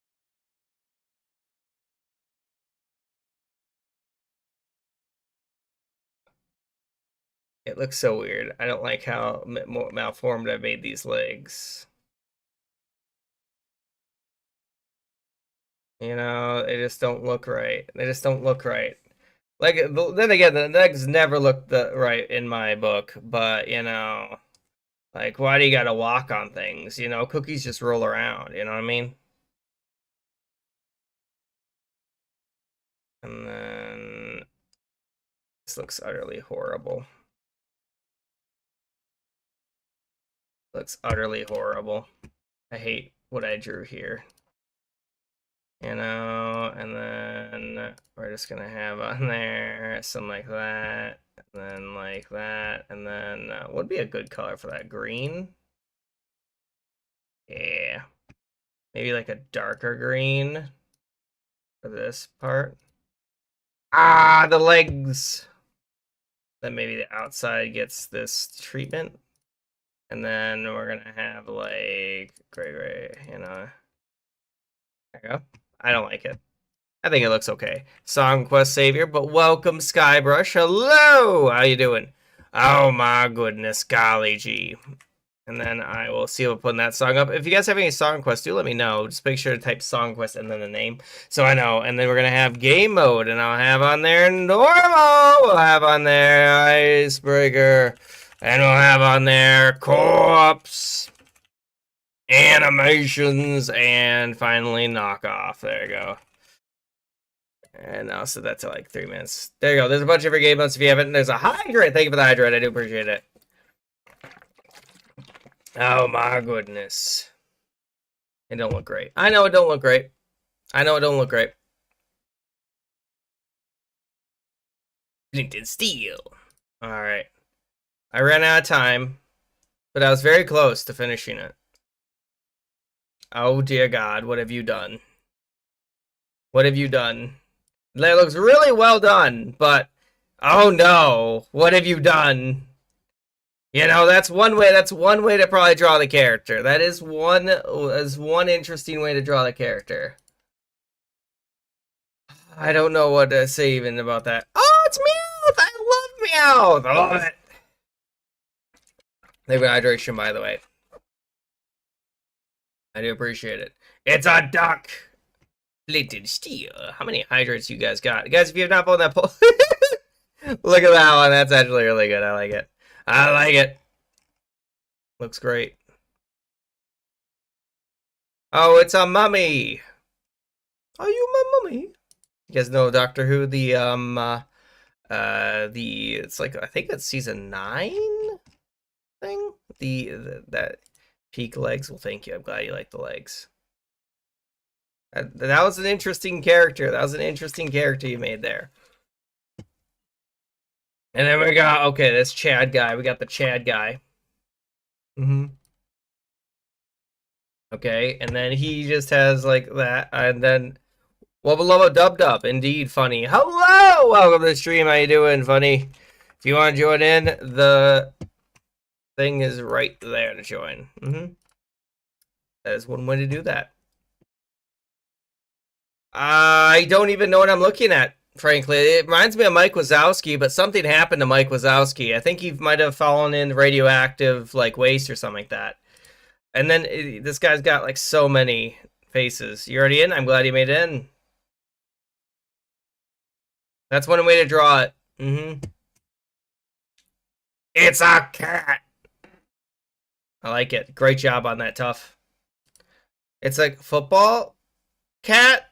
It looks so weird. I don't like how malformed I made these legs. You know, they just don't look right. They just don't look right. Like, then again, the legs never look right in my book, but, you know, like, why do you gotta walk on things? You know, cookies just roll around, you know what I mean? And then this looks utterly horrible. Looks utterly horrible. I hate what I drew here. You know, and then we're just gonna have on there something like that, and then like that, and then what would be a good color for that? Green? Yeah. Maybe like a darker green for this part. Ah, the legs! Then maybe the outside gets this treatment. And then we're gonna have like gray, you know. There you go. I don't like it. I think it looks okay. Song Quest Savior, but welcome Skybrush. Hello! How you doing? Oh my goodness, golly gee. And then I will see about putting that song up. If you guys have any song quests, do let me know. Just make sure to type song quest and then the name, so I know. And then we're gonna have game mode, and I'll have on there normal. We'll have on there icebreaker, and we'll have on there corpse, animations, and finally knockoff. There you go. And I'll set that to like 3 minutes. There you go. There's a bunch of your game modes if you haven't. There's a hydrate. Thank you for the hydrate. I do appreciate it. Oh my goodness. It don't look great. I know it don't look great. I know it don't look great. Flint steel. Alright. I ran out of time, but I was very close to finishing it. Oh dear God, what have you done? What have you done? That looks really well done, but oh no, what have you done? You know, that's one way to probably draw the character. That is one interesting way to draw the character. I don't know what to say even about that. Oh, it's Meowth! I love Meowth! I love it! Thank you for hydration, by the way. I do appreciate it. It's a duck! Plated steel. How many hydrates you guys got? Guys, if you have not followed that poll, look at that one. That's actually really good. I like it. I like it. Looks great. Oh, it's a mummy. Are you my mummy? You guys know Doctor Who, it's like, I think it's season 9 thing? That peak legs. Well, thank you. I'm glad you like the legs. That was an interesting character. That was an interesting character you made there. And then we got, okay, this Chad guy. We got the Chad guy. Okay, and then he just has like that, and then Wubba Lubba Dub Dub, indeed funny. Hello, welcome to the stream. How you doing, funny? If you want to join in, the thing is right there to join. That is one way to do that. I don't even know what I'm looking at, frankly. It reminds me of Mike Wazowski, but something happened to Mike Wazowski. I think he might have fallen in radioactive like waste or something like that. And then this guy's got like so many faces. You already in? I'm glad you made it in. That's one way to draw it. It's a cat. I like it. Great job on that, Tough. It's like football cat.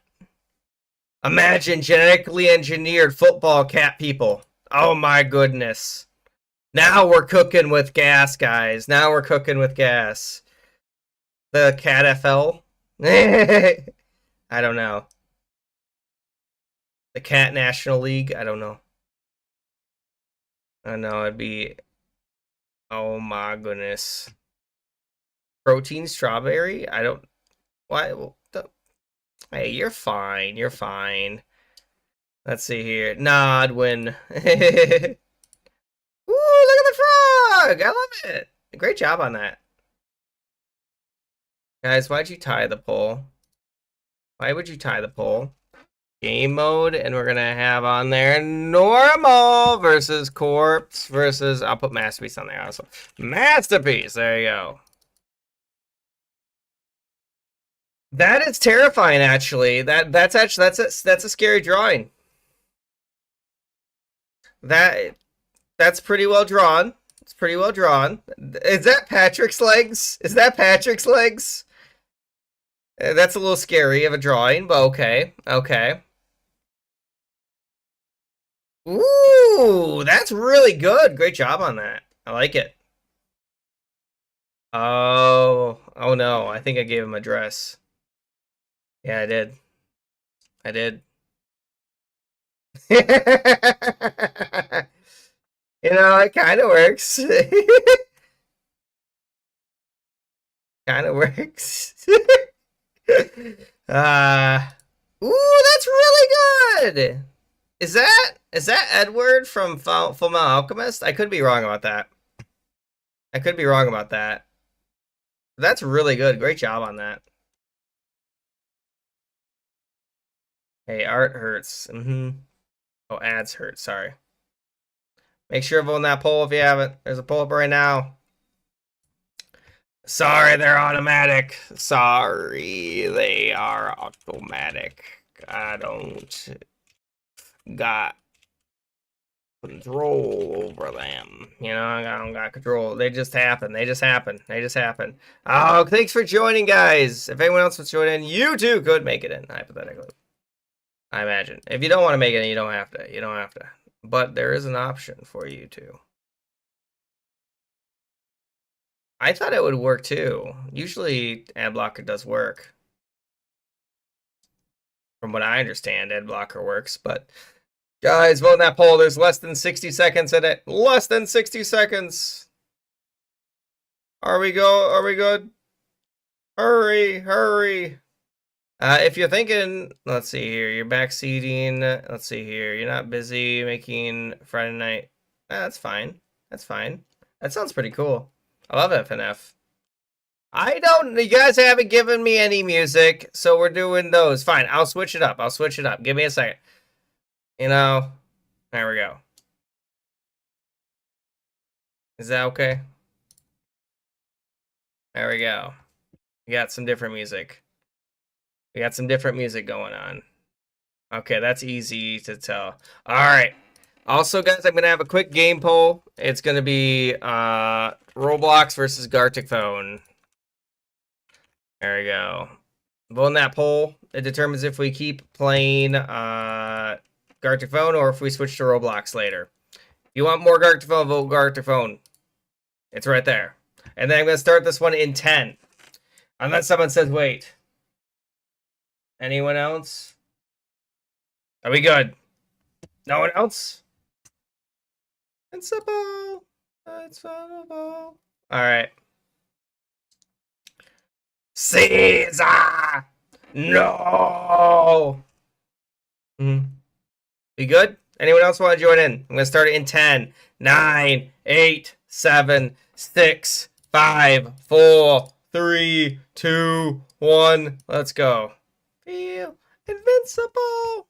Imagine genetically engineered football cat people. Oh my goodness. Now we're cooking with gas, guys. Now we're cooking with gas. The Cat FL? I don't know. The Cat National League? I don't know. I know it'd be... Oh my goodness. Protein strawberry? I don't... Why? Hey, you're fine. You're fine. Let's see here. Nodwin. Ooh, look at the frog! I love it. Great job on that. Guys, why'd you tie the pole? Why would you tie the pole? game mode, and we're gonna have on there normal versus corpse versus. I'll put masterpiece on there also. Masterpiece. There you go. That is terrifying. Actually, that's a scary drawing. That's pretty well drawn. It's pretty well drawn. Is that Patrick's legs? Is that Patrick's legs? That's a little scary of a drawing, but okay. Okay. Ooh, that's really good. Great job on that. I like it. Oh no. I think I gave him a dress. Yeah, I did. I did. You know, it kind of works. Kind of works. uh, ooh, that's really good. Is that Edward from Fullmetal Alchemist? I could be wrong about that. I could be wrong about that. That's really good. Great job on that. Hey, art hurts. Oh, ads hurt. Sorry. Make sure to vote on that poll if you haven't. There's a poll up right now. Sorry, they're automatic. Sorry, they are automatic. I don't got control over them. You know, I don't got control. They just happen. They just happen. They just happen. Oh, thanks for joining, guys. If anyone else wants to join in, you too could make it in, hypothetically. I imagine. If you don't want to make it in, you don't have to. You don't have to. But there is an option for you to. I thought it would work too. Usually, ad blocker does work. From what I understand, ad blocker works. But guys, vote in that poll. There's less than 60 seconds in it. Less than 60 seconds. Are we good? Hurry, hurry. If you're thinking, let's see here, you're backseating. Let's see here, you're not busy making Friday night. That's fine. That's fine. That sounds pretty cool. I love FNF. You guys haven't given me any music, so we're doing those. Fine, I'll switch it up. I'll switch it up. Give me a second. You know, there we go. Is that okay? There we go. We got some different music. We got some different music going on. Okay, that's easy to tell. All right. Also, guys, I'm going to have a quick game poll. It's going to be Roblox versus Garticphone. There we go. Vote on that poll. It determines if we keep playing Garticphone or if we switch to Roblox later. If you want more Garticphone, vote Garticphone. It's right there. And then I'm going to start this one in 10. Unless someone says wait. Anyone else? Are we good? No one else? Invincible. Invincible. All right. Caesar! No! You good? Anyone else want to join in? I'm going to start it in 10, 9, 8, 7, 6, 5, 4, 3, 2, 1. Let's go. Feel invincible.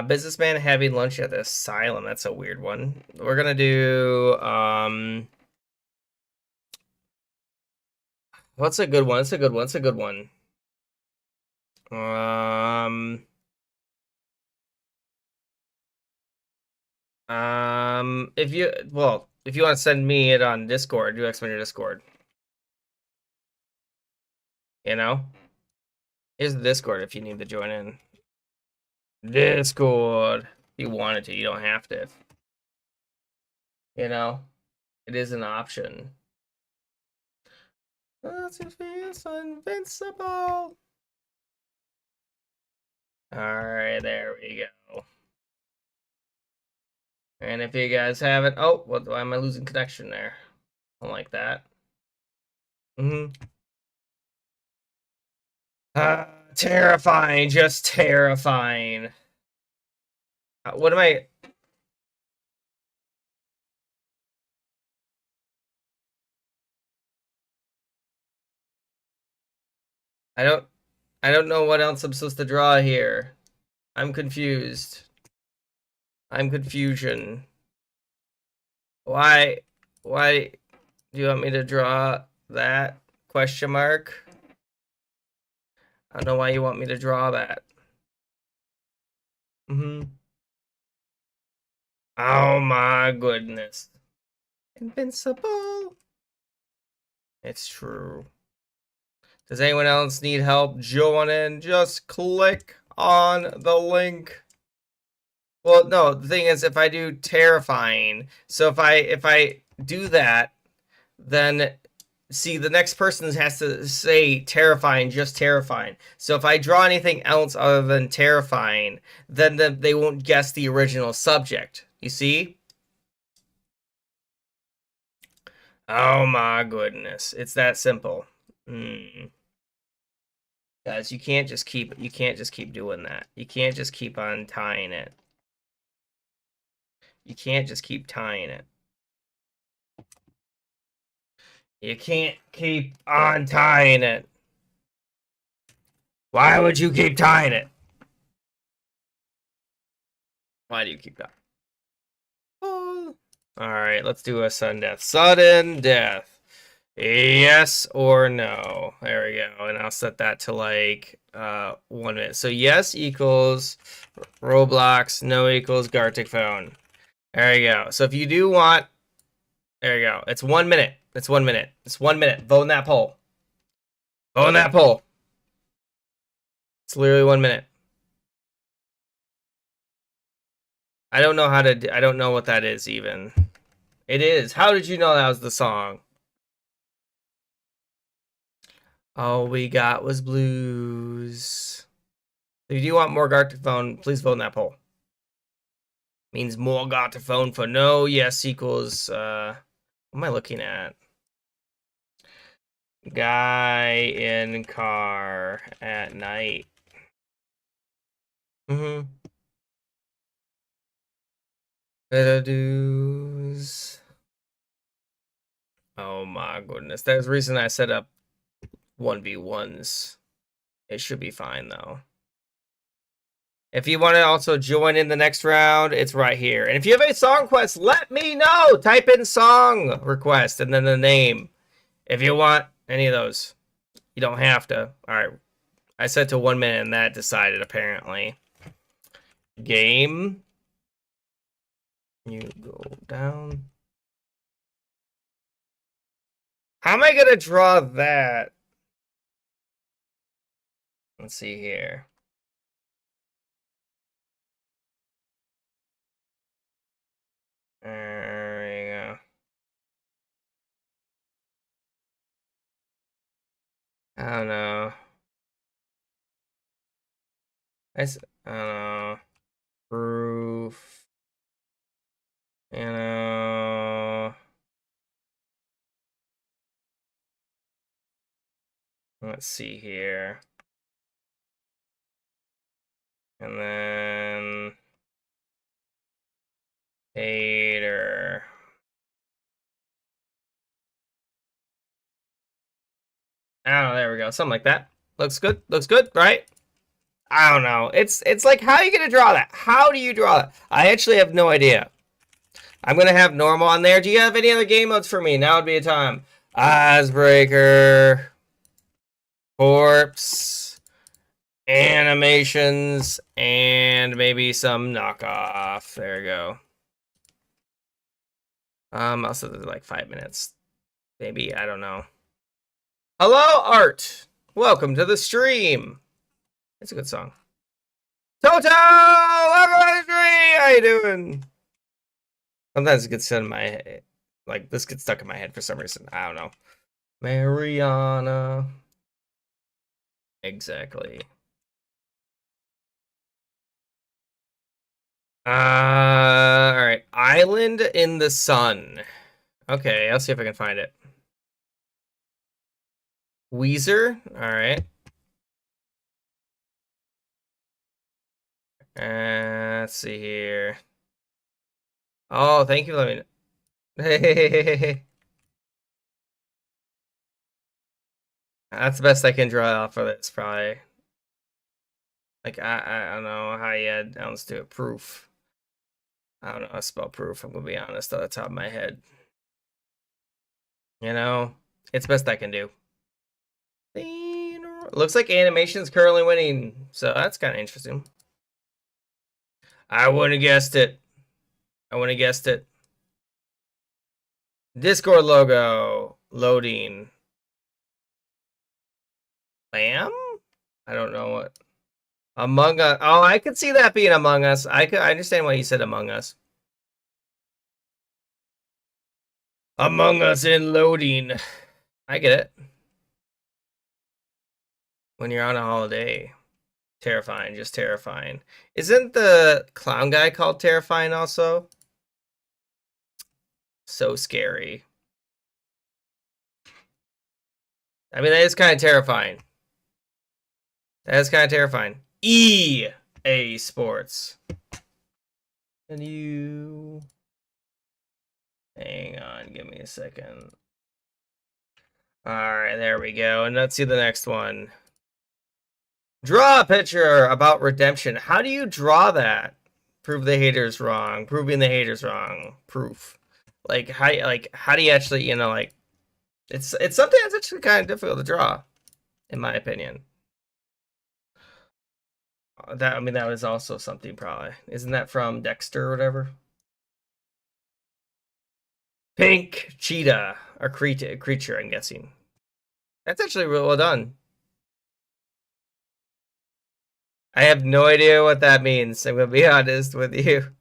Businessman having lunch at the asylum. That's a weird one. We're gonna do what's a good one? It's a good one. It's a good one. If you want to send me it on Discord, do explain your Discord. You know? Here's the Discord if you need to join in. Discord. If you wanted to, you don't have to. You know? It is an option. That's invincible. Alright, there we go. And if you guys haven't... Oh, why am I losing connection there? I don't like that. Terrifying. Just terrifying. What am I... I I don't know what else I'm supposed to draw here. I'm confused. I'm confusion. Why do you want me to draw that? Question mark. I don't know why you want me to draw that. Oh my goodness. Invincible. It's true. Does anyone else need help joining? Just click on the link. Well, no, the thing is, if I do terrifying, so if I do that, then see the next person has to say terrifying, just terrifying. So if I draw anything else other than terrifying, then they won't guess the original subject. You see? Oh my goodness, it's that simple. Guys, you can't just keep doing that. You can't just keep on tying it. You can't just keep tying it. You can't keep on tying it. Why would you keep tying it? Why do you keep tying? Oh. All right, let's do a sudden death. Sudden death. Yes or no. There we go. And I'll set that to like 1 minute. So yes equals Roblox, no equals Garticphone. There you go. So if you do want, there you go. It's 1 minute. It's 1 minute. It's 1 minute. Vote in that poll. Vote in that poll. It's literally 1 minute. I don't know how to. I don't know what that is even. It is. How did you know that was the song? All we got was blues. If you want more Garticphone, please vote in that poll. Means more Garticphone for no. Yes equals. What am I looking at? Guy in car at night. Do's. Oh my goodness. That's the reason I set up 1v1s. It should be fine though. If you want to also join in the next round, it's right here. And if you have any song requests, let me know. Type in song request and then the name. If you want any of those, you don't have to. All right. I set to 1 minute and that decided apparently. Game. You go down. How am I going to draw that? Let's see here. There you go. I don't know. I don't know. Proof. You know. Let's see here. And then hater. I don't know, there we go. Something like that. Looks good. Looks good, right? I don't know. It's like, how are you gonna draw that? How do you draw that? I actually have no idea. I'm gonna have normal on there. Do you have any other game modes for me? Now would be a time. Icebreaker. Corpse. Animations. And maybe some knockoff. There you go. Also like 5 minutes. Maybe, I don't know. Hello, Art. Welcome to the stream. It's a good song. Toto! Welcome to the stream! How you doing? Sometimes it gets in my head. Like, this gets stuck in my head for some reason. I don't know. Mariana. Exactly. Alright. Island in the Sun. Okay, I'll see if I can find it. Weezer. Alright. Let's see here. Oh, thank you for letting me know. Hey. That's the best I can draw off of this, probably. Like, I don't know how you add ounce to it. Proof. I don't know how to spell proof. I'm going to be honest off the top of my head. You know, it's best I can do. Looks like animation's currently winning, so that's kind of interesting. I wouldn't have guessed it. I wouldn't have guessed it. Discord logo loading. Lamb? I don't know what. Among Us. Oh, I could see that being Among Us. I understand why you said Among Us. Among Us in loading. I get it. When you're on a holiday. Terrifying, just terrifying. Isn't the clown guy called Terrifying also? So scary. I mean, that is kind of terrifying. That is kind of terrifying. EA Sports. And you... Hang on, give me a second. Alright, there we go. And let's see the next one. Draw a picture about redemption. How do you draw that? Prove the haters wrong. Proving the haters wrong. Proof. Like how do you actually, you know, like it's something that's actually kind of difficult to draw, in my opinion. That, I mean, that was also something probably. Isn't that from Dexter or whatever? Pink cheetah, a creature, I'm guessing. That's actually real well done. I have no idea what that means. I'm gonna be honest with you.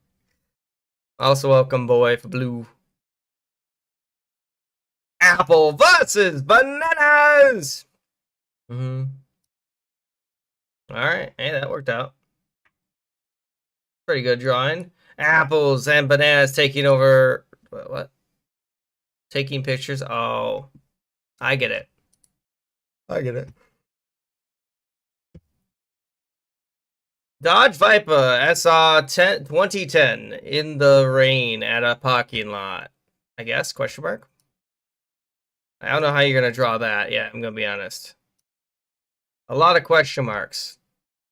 Also, welcome, boy, for blue. Apple versus bananas. All right, hey, that worked out. Pretty good drawing. Apples and bananas taking over. What? Taking pictures. Oh, I get it. I get it. Dodge Viper SR 2010 in the rain at a parking lot. I guess, question mark? I don't know how you're going to draw that. Yeah, I'm going to be honest. A lot of question marks.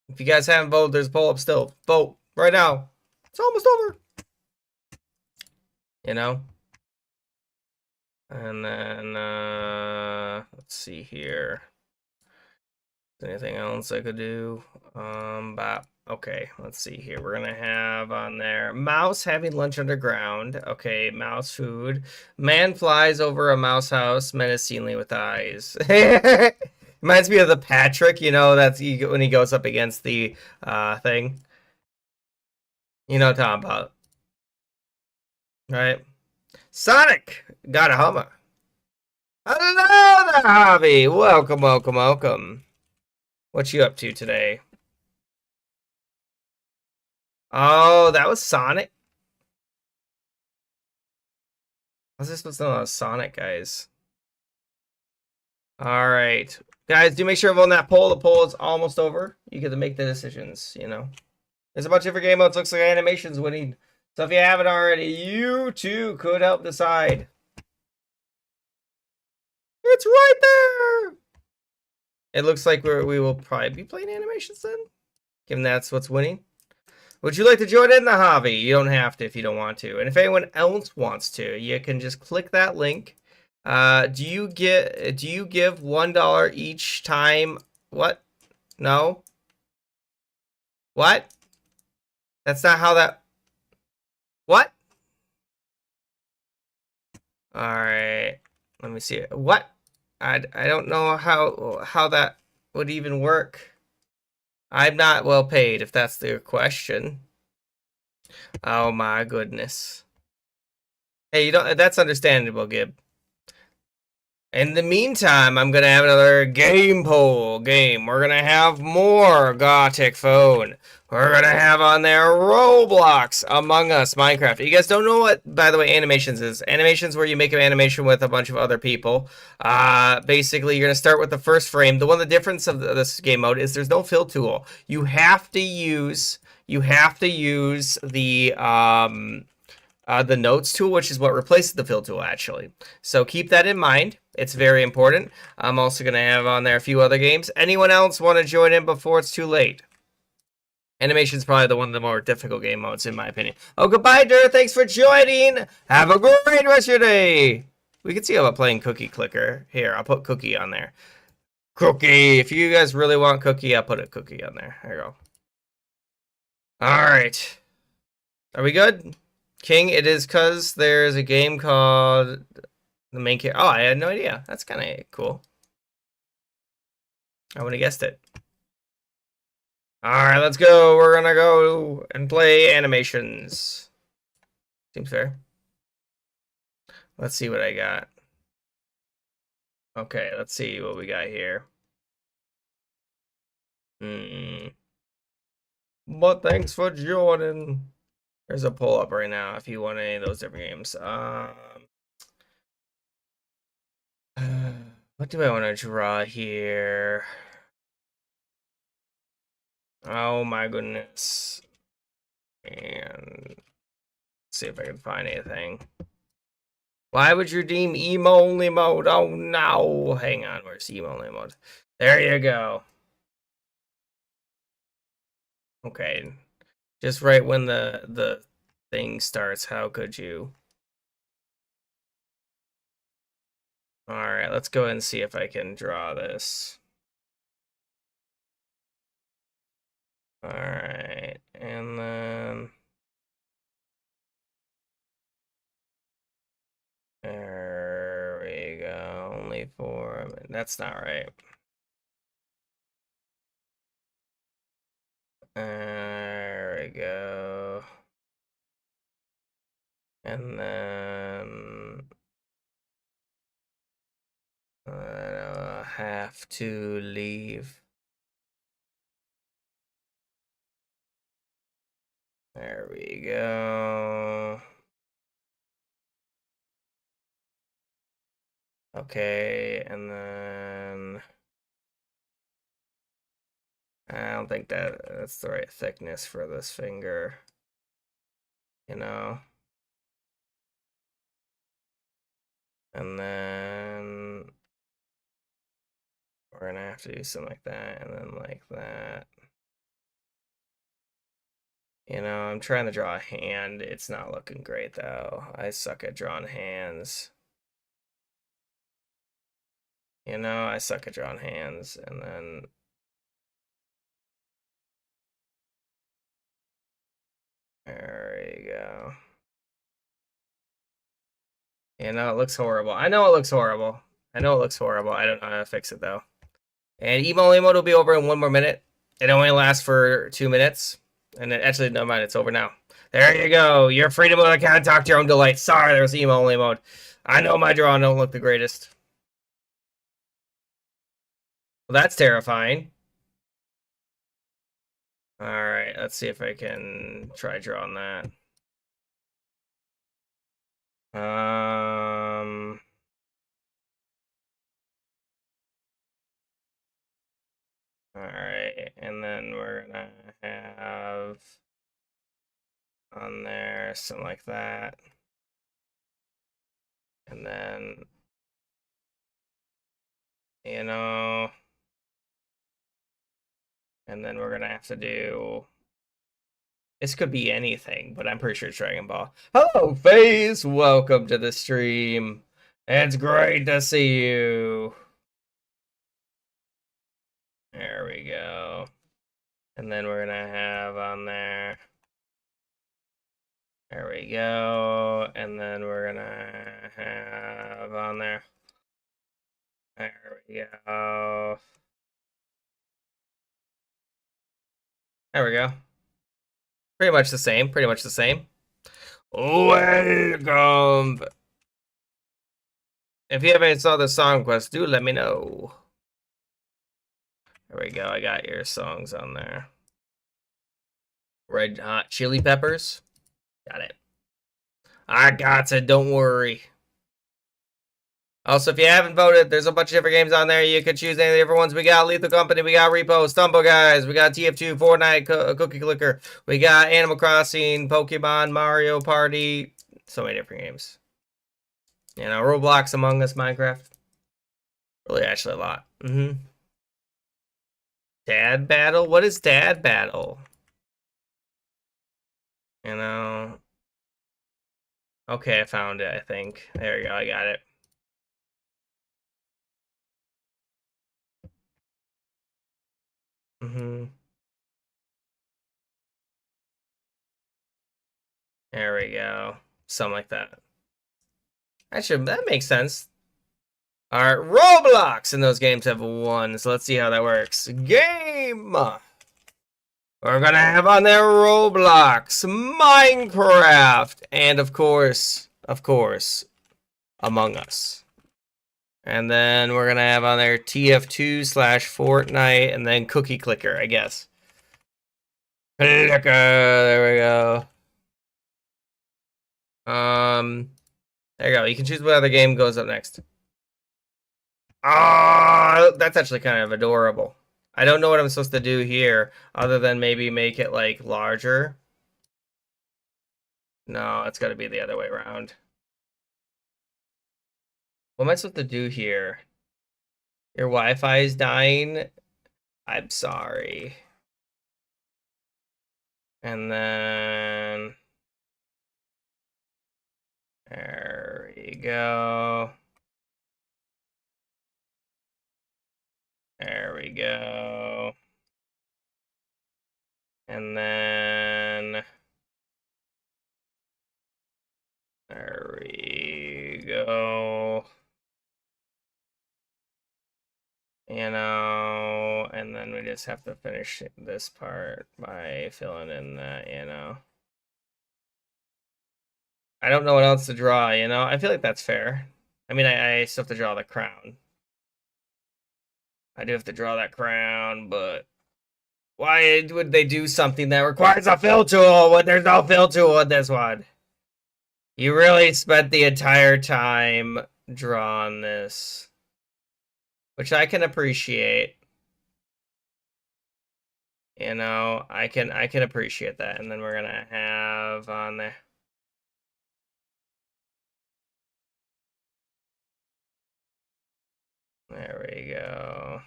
If you guys haven't voted, there's a poll up still. Vote right now. It's almost over. You know? And then, let's see here. Anything else I could do? Okay, let's see here. We're gonna have on there mouse having lunch underground. Okay, mouse food. Man flies over a mouse house menacingly with eyes. Reminds me of the Patrick, you know, that's when he goes up against the thing. You know what I'm talking about. Right? Sonic got a Hummer. Hello there, Hobby. Welcome, welcome, welcome. What you up to today? Oh, that was Sonic. How's this supposed to know Sonic, guys? All right, guys, do make sure to vote on that poll. The poll is almost over. You get to make the decisions, you know. There's a bunch of different game modes. Looks like animation's winning. So if you haven't already, you too could help decide. It's right there. It looks like we will probably be playing animations then, given that's what's winning. Would you like to join in the hobby? You don't have to if you don't want to. And if anyone else wants to, you can just click that link. Do you give $1 each time? What? No. What? That's not how that. What? All right. Let me see it. What? I don't know how that would even work. I'm not well paid, if that's the question. Oh my goodness. Hey, you don't. That's understandable, Gib. In the meantime, I'm gonna have another game poll game. We're gonna have more Garticphone. We're gonna have on there Roblox, Among Us, Minecraft. You guys don't know what, by the way, animations is. Animations where you make an animation with a bunch of other people. Basically, you're gonna start with the first frame. The difference of this game mode is there's no fill tool. You have to use the notes tool, which is what replaces the fill tool, actually. So keep that in mind. It's very important. I'm also going to have on there a few other games. Anyone else want to join in before it's too late? Animation's probably one of the more difficult game modes, in my opinion. Oh, goodbye, Dur. Thanks for joining. Have a great rest of your day. We can see about playing Cookie Clicker. Here, I'll put Cookie on there. Cookie. If you guys really want Cookie, I'll put a Cookie on there. There you go. All right. Are we good? King, it is because there's a game called the main character. Oh, I had no idea. That's kind of cool. I would have guessed it. Alright, let's go. We're gonna go and play animations. Seems fair. Let's see what I got. Okay, let's see what we got here. But thanks for joining. There's a pull up right now if you want any of those different games. What do I want to draw here? Oh my goodness. And see if I can find anything. Why would you deem emo only mode? Oh no. Hang on, where's emo only mode? There you go. Okay. Just right when the thing starts, how could you? Alright, let's go ahead and see if I can draw this. Alright, and then there we go. Only 4. That's not right. There we go. And then I have to leave. There we go. Okay, and then I don't think that's the right thickness for this finger. You know? And then we're gonna have to do something like that, and then like that. You know, I'm trying to draw a hand. It's not looking great, though. I suck at drawing hands. You know, I suck at drawing hands, and then there you go. You know, it looks horrible. I know it looks horrible. I know it looks horrible. I don't know how to fix it, though. And emo mode will be over in 1 more minute. It only lasts for 2 minutes. And actually, never mind, it's over now. There you go. You're free to move. I can't talk to your own delight. Sorry, there was emo only mode. I know my drawing don't look the greatest. Well, that's terrifying. Alright, let's see if I can try drawing that. Alright, and then we're gonna have on there something like that. And then, you know, and then we're gonna have to do, this could be anything, but I'm pretty sure it's Dragon Ball. Hello, FaZe! Welcome to the stream. It's great to see you. There we go. And then we're gonna have on there. There we go. And then we're gonna have on there. There we go. There we go. Pretty much the same. Pretty much the same. Welcome. If you haven't saw the song quest, do let me know. There we go. I got your songs on there. Red Hot Chili Peppers. Got it. I got it. Don't worry. Also, if you haven't voted, there's a bunch of different games on there. You could choose any of the different ones. We got Lethal Company, we got Repo, Stumble Guys, we got TF2, Fortnite, Cookie Clicker, we got Animal Crossing, Pokemon, Mario Party, so many different games. You know, Roblox, Among Us, Minecraft. Really, actually a lot. Dad Battle? What is Dad Battle? You know. Okay, I found it, I think. There we go, I got it. There we go. Something like that. That makes sense. Alright, Roblox! And those games have one, so let's see how that works. Game! We're gonna have on there Roblox, Minecraft, and of course, Among Us. And then we're gonna have on there TF2/Fortnite, and then Cookie Clicker, I guess. Clicker, there we go. There you go. You can choose what other game goes up next. Ah, that's actually kind of adorable. I don't know what I'm supposed to do here, other than maybe make it, like, larger. No, it's got to be the other way around. What am I supposed to do here? Your Wi-Fi is dying? I'm sorry. And then... There we go. There we go. And then... There we go. You know, and then we just have to finish this part by filling in that, you know. I don't know what else to draw, you know? I feel like that's fair. I mean, I still have to draw the crown. I do have to draw that crown, but why would they do something that requires a fill tool when there's no fill tool in this one? You really spent the entire time drawing this, which I can appreciate. You know, I can appreciate that. And then we're gonna have on there. There we go.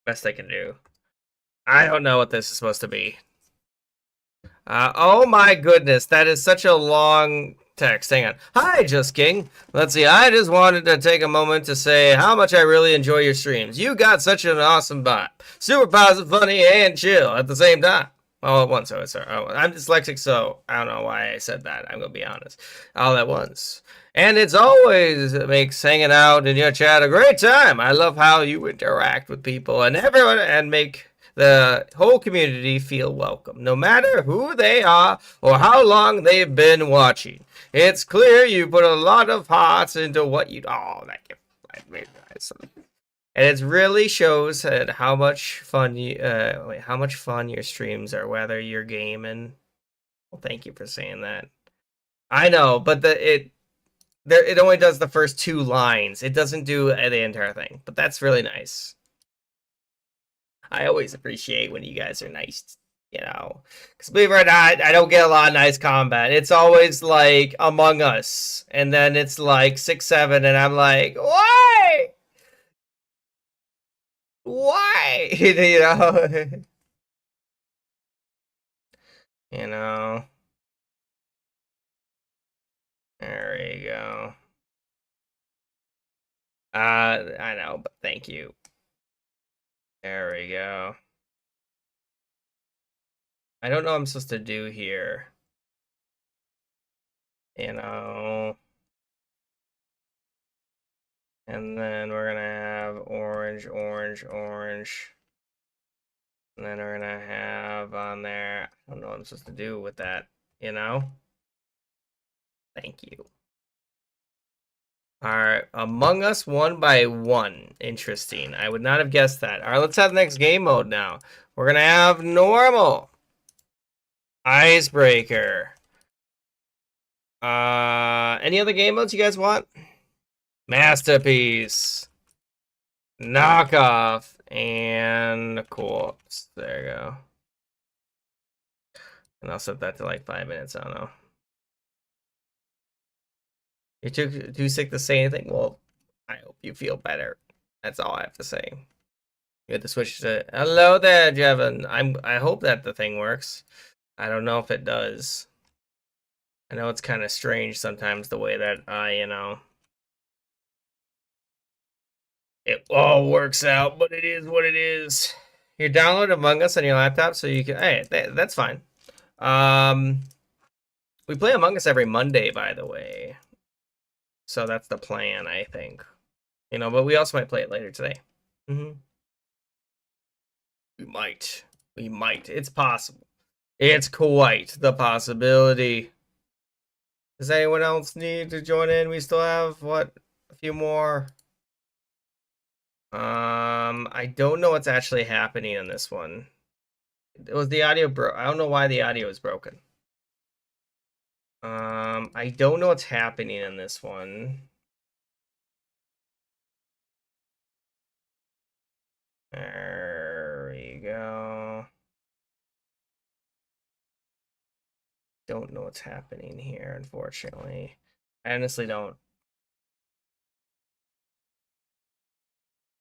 Best I can do. I don't know what this is supposed to be. Oh my goodness, that is such a long text. Hang on. Hi, Just King. Let's see, I just wanted to take a moment to say how much I really enjoy your streams. You got such an awesome vibe. Super positive, funny, and chill at the same time. All at once, I'm dyslexic, so I don't know why I said that. I'm going to be honest. All at once. And it's always makes hanging out in your chat a great time. I love how you interact with people and everyone and make the whole community feel welcome, no matter who they are or how long they've been watching. It's clear you put a lot of hearts into what you... Oh, thank you. And it really shows how much fun your streams are, whether you're gaming. Well, thank you for saying that. I know, but it only does the first 2 lines. It doesn't do the entire thing, but that's really nice. I always appreciate when you guys are nice, you know. Because believe it or not, I don't get a lot of nice combat. It's always like Among Us, and then it's like 6, 7, and I'm like, why? Why? You know? You know. There we go. I know, but thank you. There we go. I don't know what I'm supposed to do here. You know. And then we're gonna have orange, orange, orange. And then we're gonna have on there, I don't know what I'm supposed to do with that, you know? Thank you. Alright, Among Us 1 by 1. Interesting. I would not have guessed that. Alright, let's have the next game mode now. We're gonna have normal. Icebreaker. Any other game modes you guys want? Masterpiece. Knockoff. And co-ops. There you go. And I'll set that to like 5 minutes. I don't know. You're too sick to say anything? Well, I hope you feel better. That's all I have to say. You have to switch to... Hello there, Jevin. I hope that the thing works. I don't know if it does. I know it's kind of strange sometimes the way that it all works out, but it is what it is. You download Among Us on your laptop so you can. Hey, that's fine. Um, we play Among Us every Monday, by the way. So that's the plan, I think. But we also might play it later today. We might. We might. It's possible. It's quite the possibility. Does anyone else need to join in? We still have, what, a few more? I don't know what's actually happening in this one. It was the audio I don't know why the audio is broken. I don't know what's happening in this one. There we go. Don't know what's happening here, unfortunately. I honestly don't.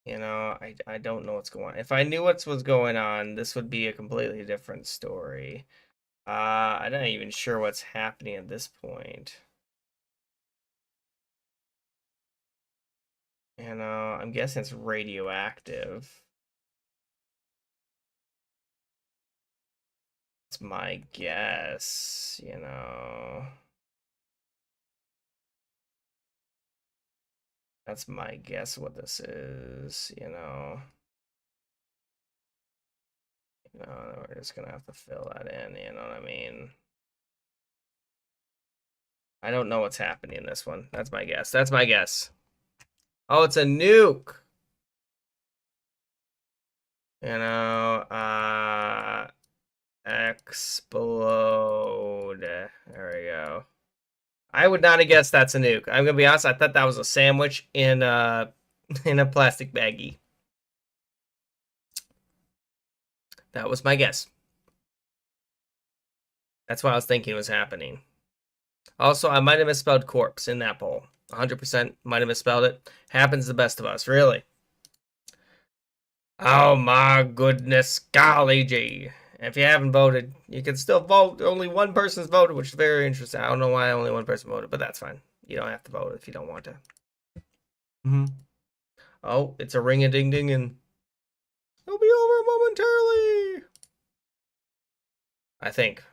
I don't know what's going on. If I knew what was going on, this would be a completely different story. I'm not even sure what's happening at this point. I'm guessing it's radioactive. It's my guess. That's my guess what this is. We're just gonna have to fill that in, you know what I mean? I don't know what's happening in this one. That's my guess. That's my guess. Oh, it's a nuke. Explode. There we go. I would not have guessed that's a nuke. I'm gonna be honest, I thought that was a sandwich in in a plastic baggie. That was my guess. That's what I was thinking was happening. Also, I might have misspelled corpse in that poll. 100% might have misspelled it. Happens to the best of us, really. Oh my goodness, golly gee. If you haven't voted, you can still vote. Only one person's voted, which is very interesting. I don't know why only one person voted, but that's fine. You don't have to vote if you don't want to. Oh, it's a ring-a-ding-ding, and it'll be over momentarily. I think.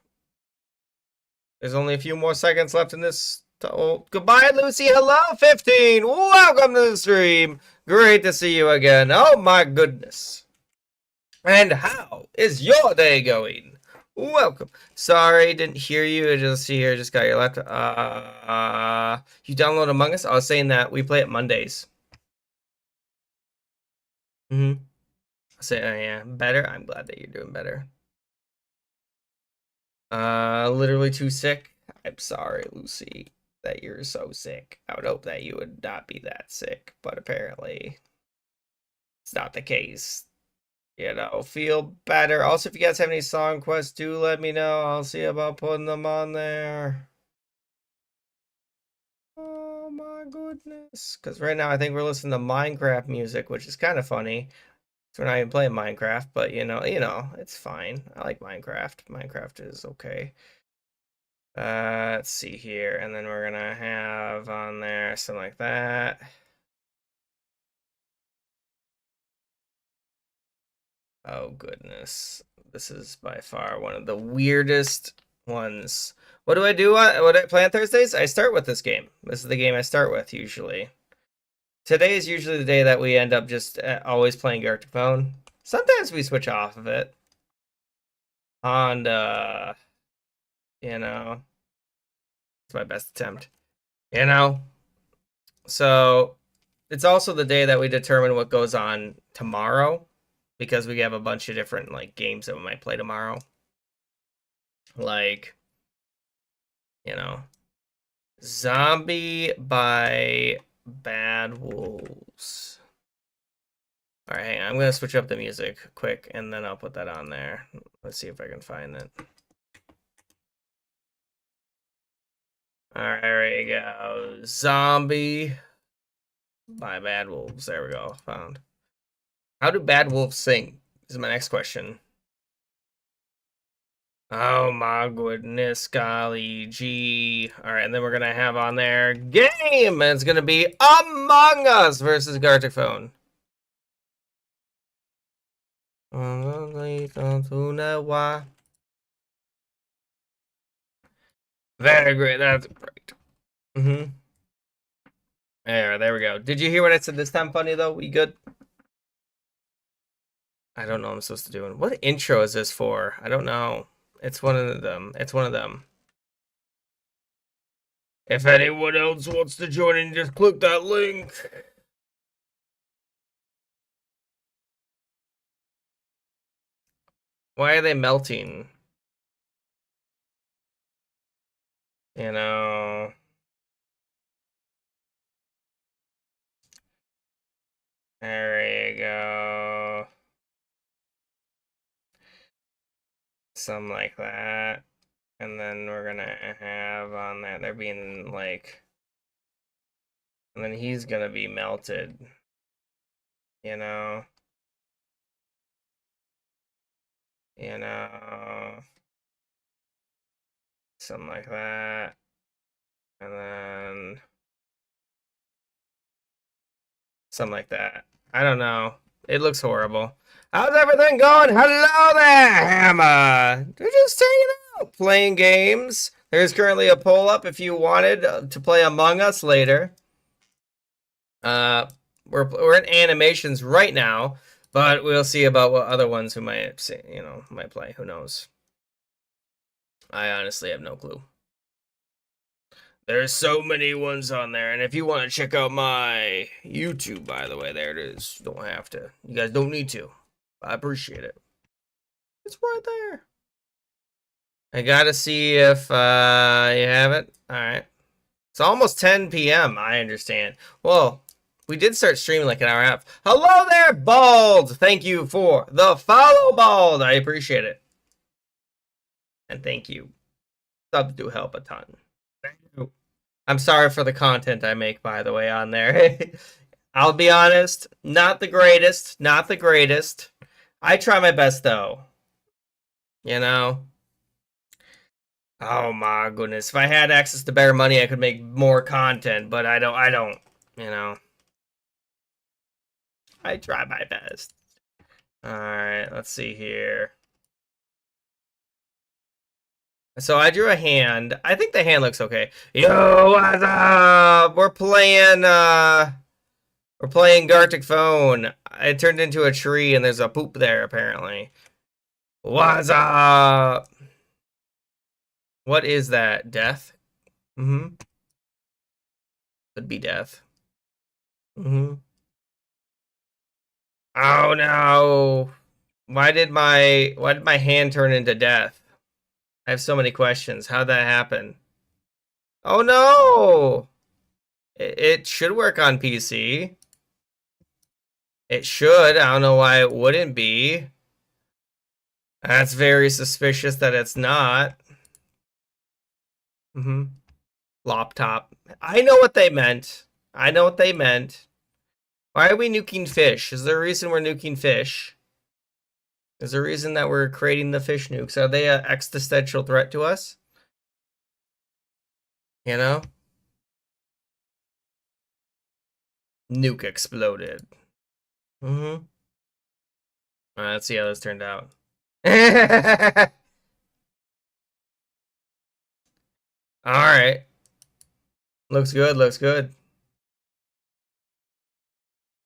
There's only a few more seconds left in this. Oh, goodbye, Lucy. Hello, 15. Welcome to the stream. Great to see you again. Oh my goodness. And how is your day going? Welcome. Sorry, didn't hear you. I just see here, just got your laptop. You download Among Us? I was saying that we play it Mondays. I say, yeah, better. I'm glad that you're doing better. Literally too sick. I'm sorry, Lucy, that you're so sick. I would hope that you would not be that sick, but apparently it's not the case. Feel better. Also, if you guys have any song quests, do let me know. I'll see about putting them on there. Oh my goodness. Because right now I think we're listening to Minecraft music, which is kind of funny. We're not even playing Minecraft, but it's fine. I like Minecraft. Minecraft is okay. Let's see here, and then we're gonna have on there something like that. Oh goodness, this is by far one of the weirdest ones. What do I do? What I play on Thursdays? I start with this game. This is the game I start with usually. Today is usually the day that we end up just always playing Garticphone. Sometimes we switch off of it. And it's my best attempt. So it's also the day that we determine what goes on tomorrow, because we have a bunch of different games that we might play tomorrow. Like, Zombie by Bad Wolves. All right, I'm gonna switch up the music quick, and then I'll put that on there. Let's see if I can find it. All right, there you go. Zombie by Bad Wolves. There we go. Found. How do Bad Wolves sing? Is my next question. Oh my goodness, golly gee. Alright, and then we're gonna have on there game! And it's gonna be Among Us versus Garticphone. Very great, that's great. Mm-hmm. There we go. Did you hear what I said this time, funny though? We good? I don't know what I'm supposed to do. What intro is this for? I don't know. It's one of them. It's one of them. If anyone else wants to join in, just click that link. Why are they melting? You know. There you go. Something like that. And then we're gonna have on that, they're being like, and then he's gonna be melted. You know. You know. Something like that. And then something like that. I don't know. It looks horrible. How's everything going? Hello there, Hammer. We're just hanging out, playing games. There's currently a poll up if you wanted to play Among Us later. We're in animations right now, but we'll see about what other ones who might might play. Who knows? I honestly have no clue. There's so many ones on there, and if you want to check out my YouTube, by the way, there it is. You don't have to. You guys don't need to. I appreciate it. It's right there. I gotta see if you have it. All right. It's almost 10 p.m. I understand. Well, we did start streaming like an hour and a half. Hello there, Bald. Thank you for the follow, Bald. I appreciate it. And thank you. Subs do help a ton. Thank you. I'm sorry for the content I make, by the way, on there. I'll be honest, not the greatest, not the greatest. I try my best, though. You know? Oh my goodness. If I had access to better money, I could make more content, but I don't, you know. I try my best. Alright, let's see here. So I drew a hand. I think the hand looks okay. Yo, what's up? We're playing Garticphone. It turned into a tree and there's a poop there apparently. What's up? What is that? Death? Mm-hmm. Could be death. Mm-hmm. Oh no. Why did my hand turn into death? I have so many questions. How'd that happen? Oh no! It should work on PC. It should. I don't know why it wouldn't be. That's very suspicious that it's not. Mm-hmm. Laptop. I know what they meant. I know what they meant. Why are we nuking fish? Is there a reason we're nuking fish? Is there a reason that we're creating the fish nukes? Are they an existential threat to us? You know? Nuke exploded. Mm-hmm. All right, let's see how this turned out. All right. Looks good, looks good.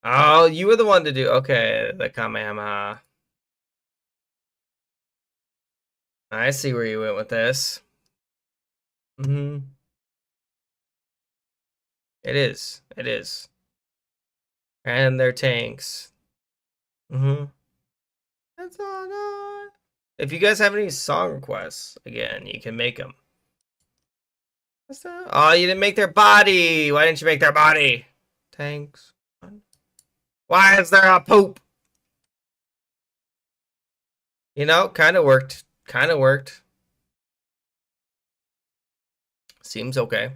Oh, you were the one to do. Okay, the Kamehameha. I see where you went with this. Mm-hmm. It is. It is. And their tanks. Mm-hmm. That's all right. If you guys have any song requests, again, you can make them. Oh, you didn't make their body. Why didn't you make their body? Tanks. Why is there a poop? You know, kind of worked. Kind of worked. Seems okay.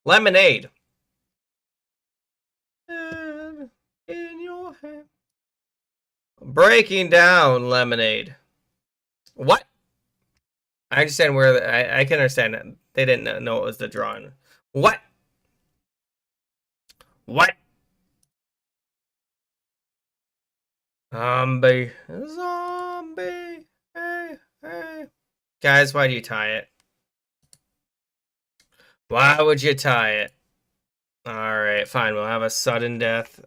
Lemonade. In your hand. Breaking down lemonade. What? I understand where I can understand it. They didn't know it was the drawing. What? What? Zombie. Zombie. Hey, hey. Guys, why do you tie it? Why would you tie it? Alright, fine. We'll have a sudden death.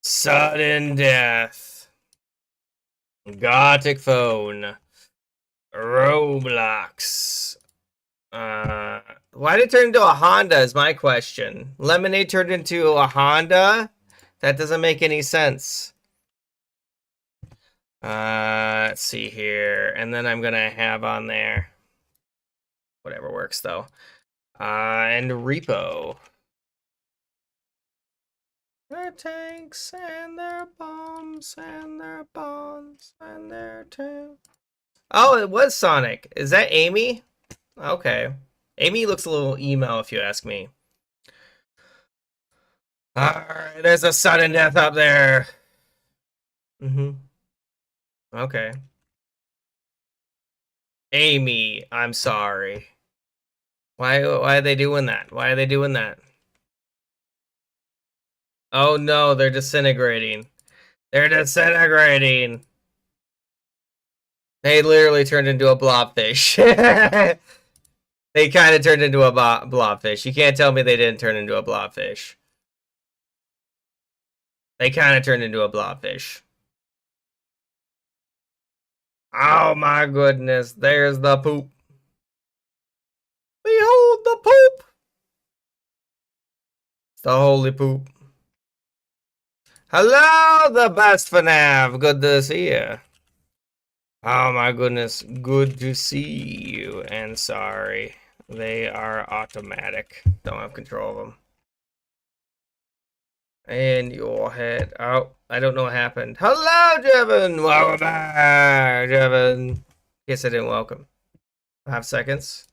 Sudden death. Garticphone. Roblox. Why did it turn into a Honda is my question. Lemonade turned into a Honda? That doesn't make any sense. Let's see here. And then I'm gonna have on there. Whatever works though. And repo. Their tanks and their bombs and their bombs and their tanks. Oh, it was Sonic. Is that Amy? Okay. Amy looks a little emo if you ask me. Alright, there's a sudden death up there. Okay. Amy, I'm sorry. Why are they doing that? Why are they doing that? Oh no, they're disintegrating. They're disintegrating. They literally turned into a blobfish. They kind of turned into a blobfish. You can't tell me they didn't turn into a blobfish. They kind of turned into a blobfish. Oh my goodness, there's the poop. Behold the poop. It's the holy poop. Hello, the best FNAF. Good to see you. Oh my goodness, good to see you. And sorry, they are automatic. Don't have control of them. And your head. Oh, I don't know what happened. Hello, Jevin. Welcome back, Jevin. Guess I didn't welcome. 5 seconds.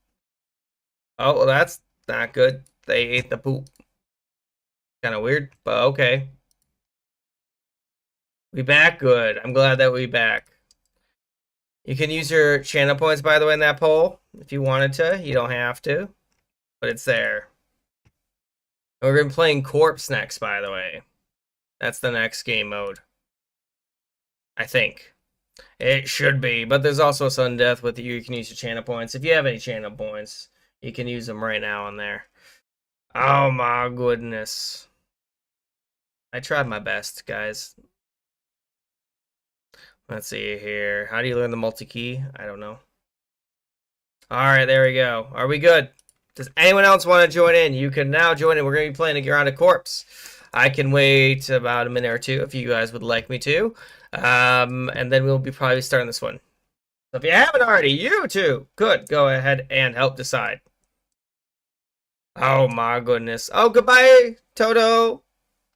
Oh, well, that's not good. They ate the poop. Kind of weird, but okay. We back good. I'm glad that we back. You can use your channel points, by the way, in that poll if you wanted to. You don't have to, but it's there. And we're going to be playing Corpse next, by the way. That's the next game mode. I think. It should be, but there's also sudden death with you. You can use your channel points. If you have any channel points, you can use them right now on there. Oh my goodness. I tried my best, guys. Let's see here. How do you learn the multi-key? I don't know. Alright, there we go. Are we good? Does anyone else want to join in? You can now join in. We're going to be playing a round of Corpse. I can wait about a minute or two if you guys would like me to. And then we'll be probably starting this one. So if you haven't already, you too could go ahead and help decide. Oh my goodness. Oh, goodbye, Toto.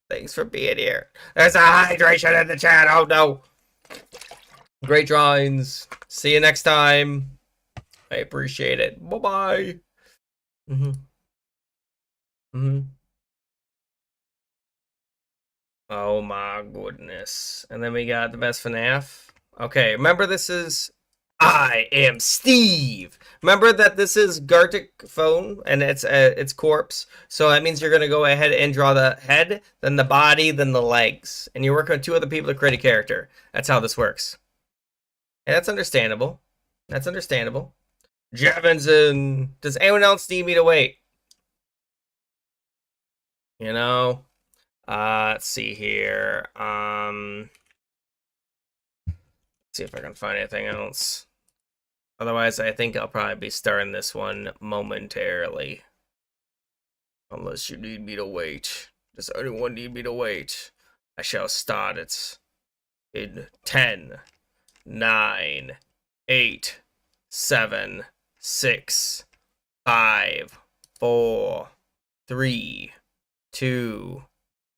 Thanks for being here. There's a hydration in the chat. Oh no. Great drawings. See you next time. I appreciate it. Bye-bye. Oh my goodness. And then we got the best FNAF. Okay, remember this is... I am Steve. Remember that this is Garticphone and it's Corpse. So that means you're going to go ahead and draw the head, then the body, then the legs. And you're working with 2 other people to create a character. That's how this works. And that's understandable. That's understandable. Jevinson. Does anyone else need me to wait? You know? Let's see here. Let's see if I can find anything else. Otherwise, I think I'll probably be starting this one momentarily. Unless you need me to wait. Does anyone need me to wait? I shall start it in 10, 9, 8, 7, 6, 5, 4, 3, 2.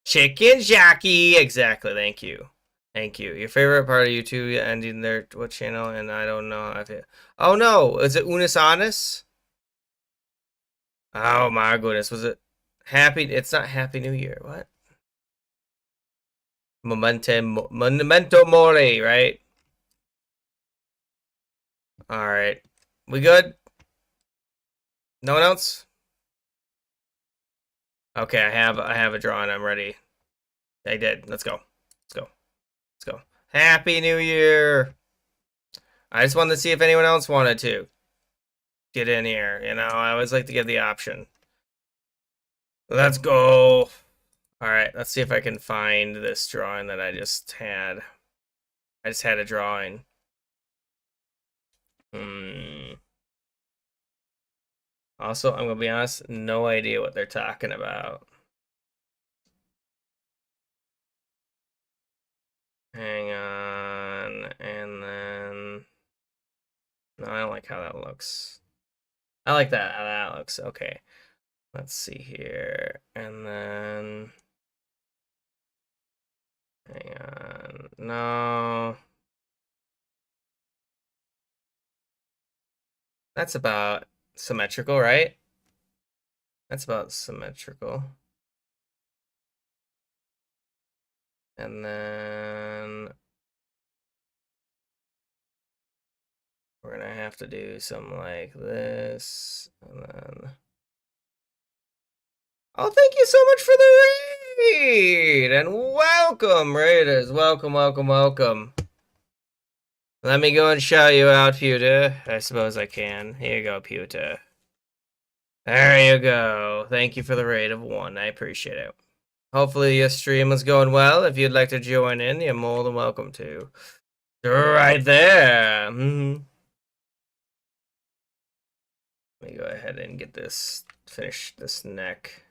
Chicken Jackie. Exactly. Thank you. Thank you. Your favorite part of YouTube ending their what channel? And I don't know if it. Oh no! Is it Unis Honest? Oh my goodness! Was it Happy? It's not Happy New Year. What? Memento Mori, right? All right. We good? No one else? Okay, I have a drawing. I'm ready. I did. Let's go. Let's go. Let's go. Happy New Year. I just wanted to see if anyone else wanted to get in here. I always like to give the option. Let's go. All right, let's see if I can find this drawing that I just had. I just had a drawing. Hmm. Also, I'm gonna be honest, no idea what they're talking about. Hang on, and then no, I don't like how that looks. I like that how that looks. Okay, let's see here, and then hang on. No, that's about symmetrical, right? That's about symmetrical. And then we're gonna have to do something like this, and then. Oh, thank you so much for the raid, and welcome, raiders. Welcome, welcome, welcome. Let me go and shout you out, Pewter. I suppose I can. Here you go, Pewter. There you go. Thank you for the raid of 1. I appreciate it. Hopefully your stream is going well. If you'd like to join in, you're more than welcome to. Right there. Let me go ahead and get this, finish this neck.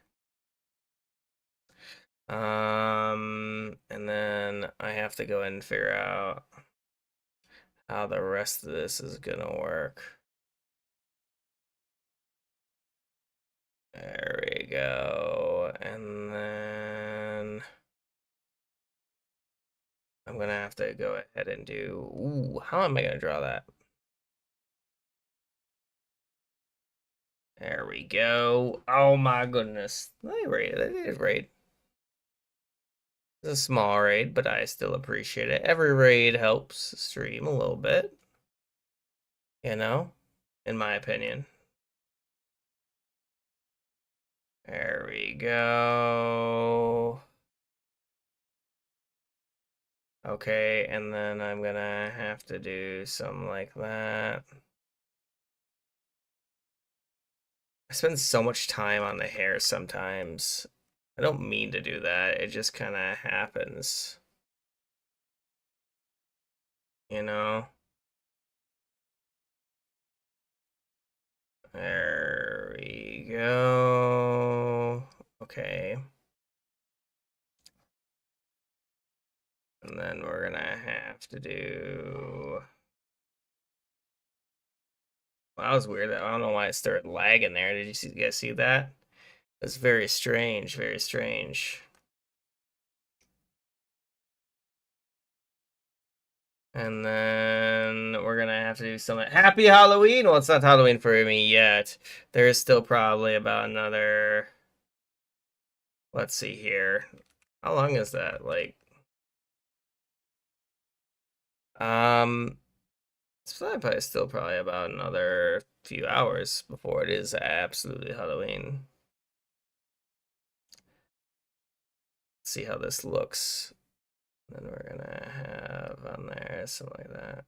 And then I have to go and figure out how the rest of this is gonna work. There we go. And then I'm gonna have to go ahead and do, ooh, how am I gonna draw that? There we go. Oh my goodness. I raid. I did raid. It's a small raid, but I still appreciate it. Every raid helps stream a little bit, in my opinion. There we go. Okay, and then I'm gonna have to do something like that. I spend so much time on the hair sometimes. I don't mean to do that. It just kind of happens. You know? There we go. Okay. And then we're gonna have to do. Well, that was weird. I don't know why it started lagging there. Did you guys see that? It's very strange, very strange. And then we're gonna have to do something. Happy Halloween! Well, it's not Halloween for me yet. There is still probably about another. Let's see here. How long is that? Like, it's probably still probably about another few hours before it is absolutely Halloween. Let's see how this looks. Then we're gonna have on there something like that.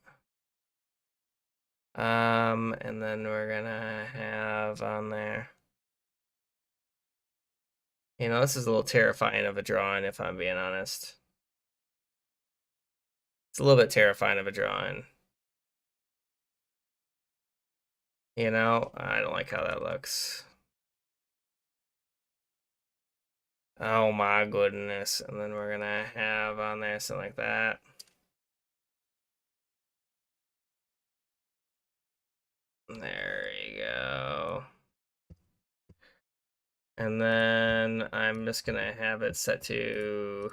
And then we're gonna have on there. This is a little terrifying of a drawing, if I'm being honest. It's a little bit terrifying of a drawing. I don't like how that looks. Oh my goodness. And then we're gonna have on there something like that. There you go. And then I'm just gonna have it set to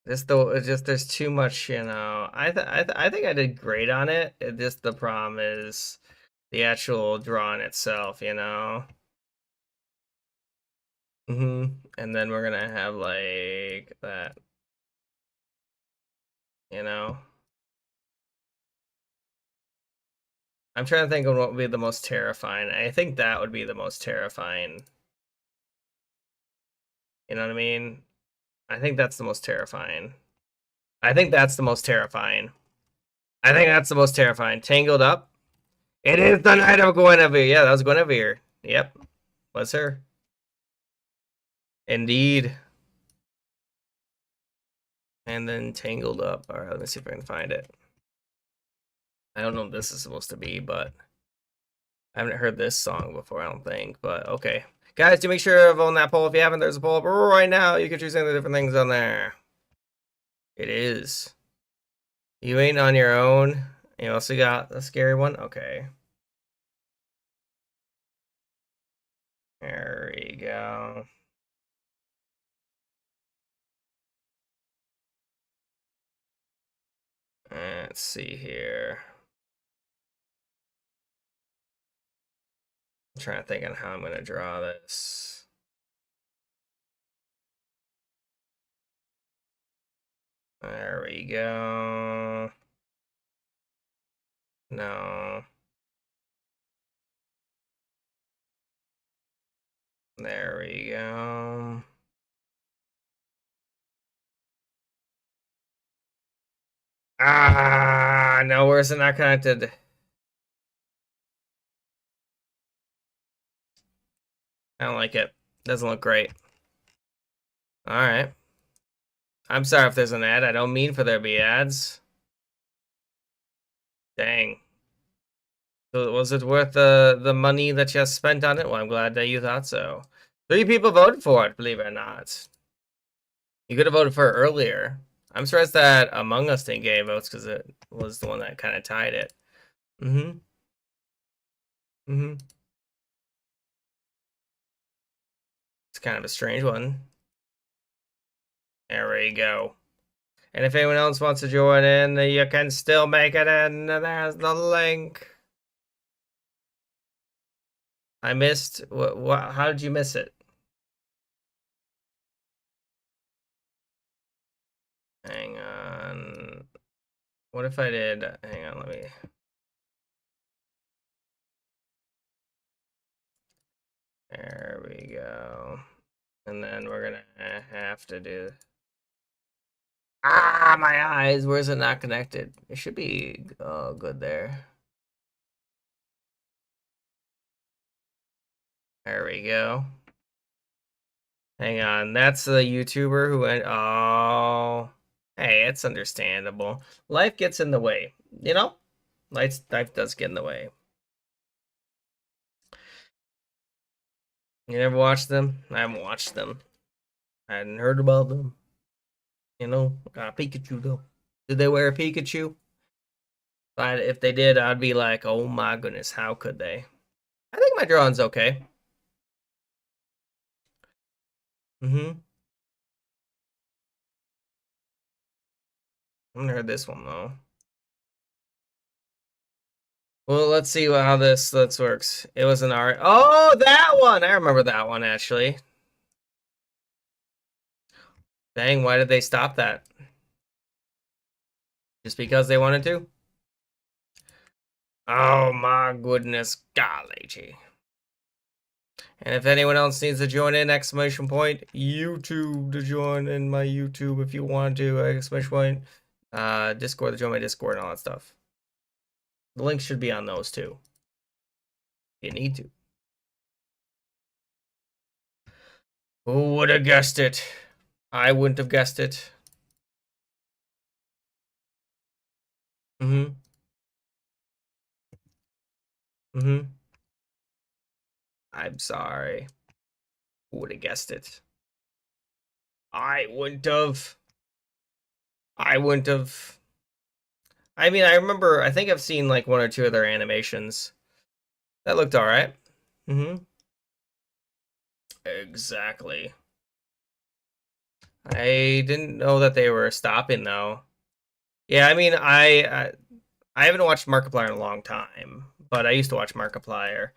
there's too much, I think I did great on it. Just the problem is the actual drawing itself. And then we're gonna have like that. You know? I'm trying to think of what would be the most terrifying. I think that would be the most terrifying. You know what I mean? I think that's the most terrifying. I think that's the most terrifying. I think that's the most terrifying. Tangled Up. It is the night of Guinevere. Yeah, that was Guinevere. Yep. Was her. Indeed. And then Tangled Up. Alright, let me see if I can find it. I don't know what this is supposed to be, but I haven't heard this song before, I don't think. But okay. Guys, do make sure to vote on that poll if you haven't. There's a poll up right now. You can choose any of the different things on there. It is. You ain't on your own. You also got a scary one? Okay. There we go. Let's see here. I'm trying to think on how I'm going to draw this. There we go. No. There we go. Ah, no, where's it not connected? I don't like it. Doesn't look great. Alright. I'm sorry if there's an ad. I don't mean for there to be ads. Dang. So was it worth the money that you spent on it? Well, I'm glad that you thought so. 3 people voted for it, believe it or not. You could have voted for it earlier. I'm surprised that Among Us didn't get votes because it was the one that kind of tied it. Mm-hmm. Mm-hmm. It's kind of a strange one. There we go. And if anyone else wants to join in, you can still make it in. There's the link. I missed. What? How did you miss it? Hang on. What if I did? Hang on, let me. There we go. And then we're gonna have to do. Ah, my eyes. Where's it not connected? It should be good there. There we go. Hang on. That's the YouTuber who went. Oh. Hey, it's understandable. Life gets in the way, you know? Life does get in the way. You never watched them? I haven't watched them. I hadn't heard about them. You know, Pikachu though. Did they wear a Pikachu? But if they did, I'd be like, oh my goodness, how could they? I think my drawing's okay. Mm-hmm. I haven't heard this one though. Well, let's see how this works. It was an art. Oh, that one! I remember that one actually. Dang, why did they stop that? Just because they wanted to? Oh my goodness, golly gee. And if anyone else needs to join in, exclamation point, YouTube to join in my YouTube if you want to, exclamation point, Discord to join my Discord and all that stuff. The link should be on those too. You need to. Who would have guessed it? I wouldn't have guessed it. Mm-hmm. Mm-hmm. I'm sorry. Who would have guessed it? I wouldn't have. I wouldn't have. I mean, I remember, I think I've seen like 1 or 2 of their animations. That looked alright. Mm-hmm. Exactly. I didn't know that they were stopping though. Yeah, I mean, I haven't watched Markiplier in a long time, but I used to watch Markiplier,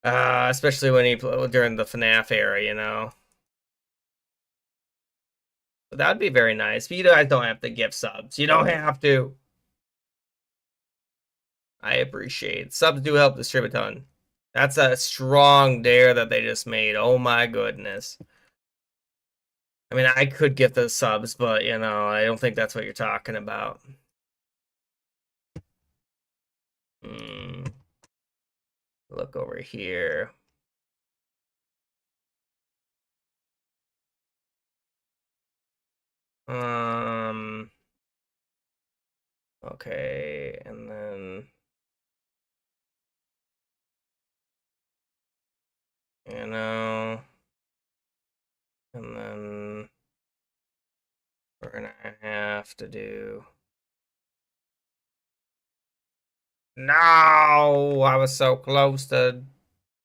especially when he during the FNAF era, you know. That'd be very nice. But you guys don't have to give subs. You don't have to. I appreciate it. Subs do help the stream a ton. That's a strong dare that they just made. Oh my goodness. I mean, I could get the subs, but you know, I don't think that's what you're talking about. Look over here. Okay, and then you know, and then we're gonna have to do. No, I was so close to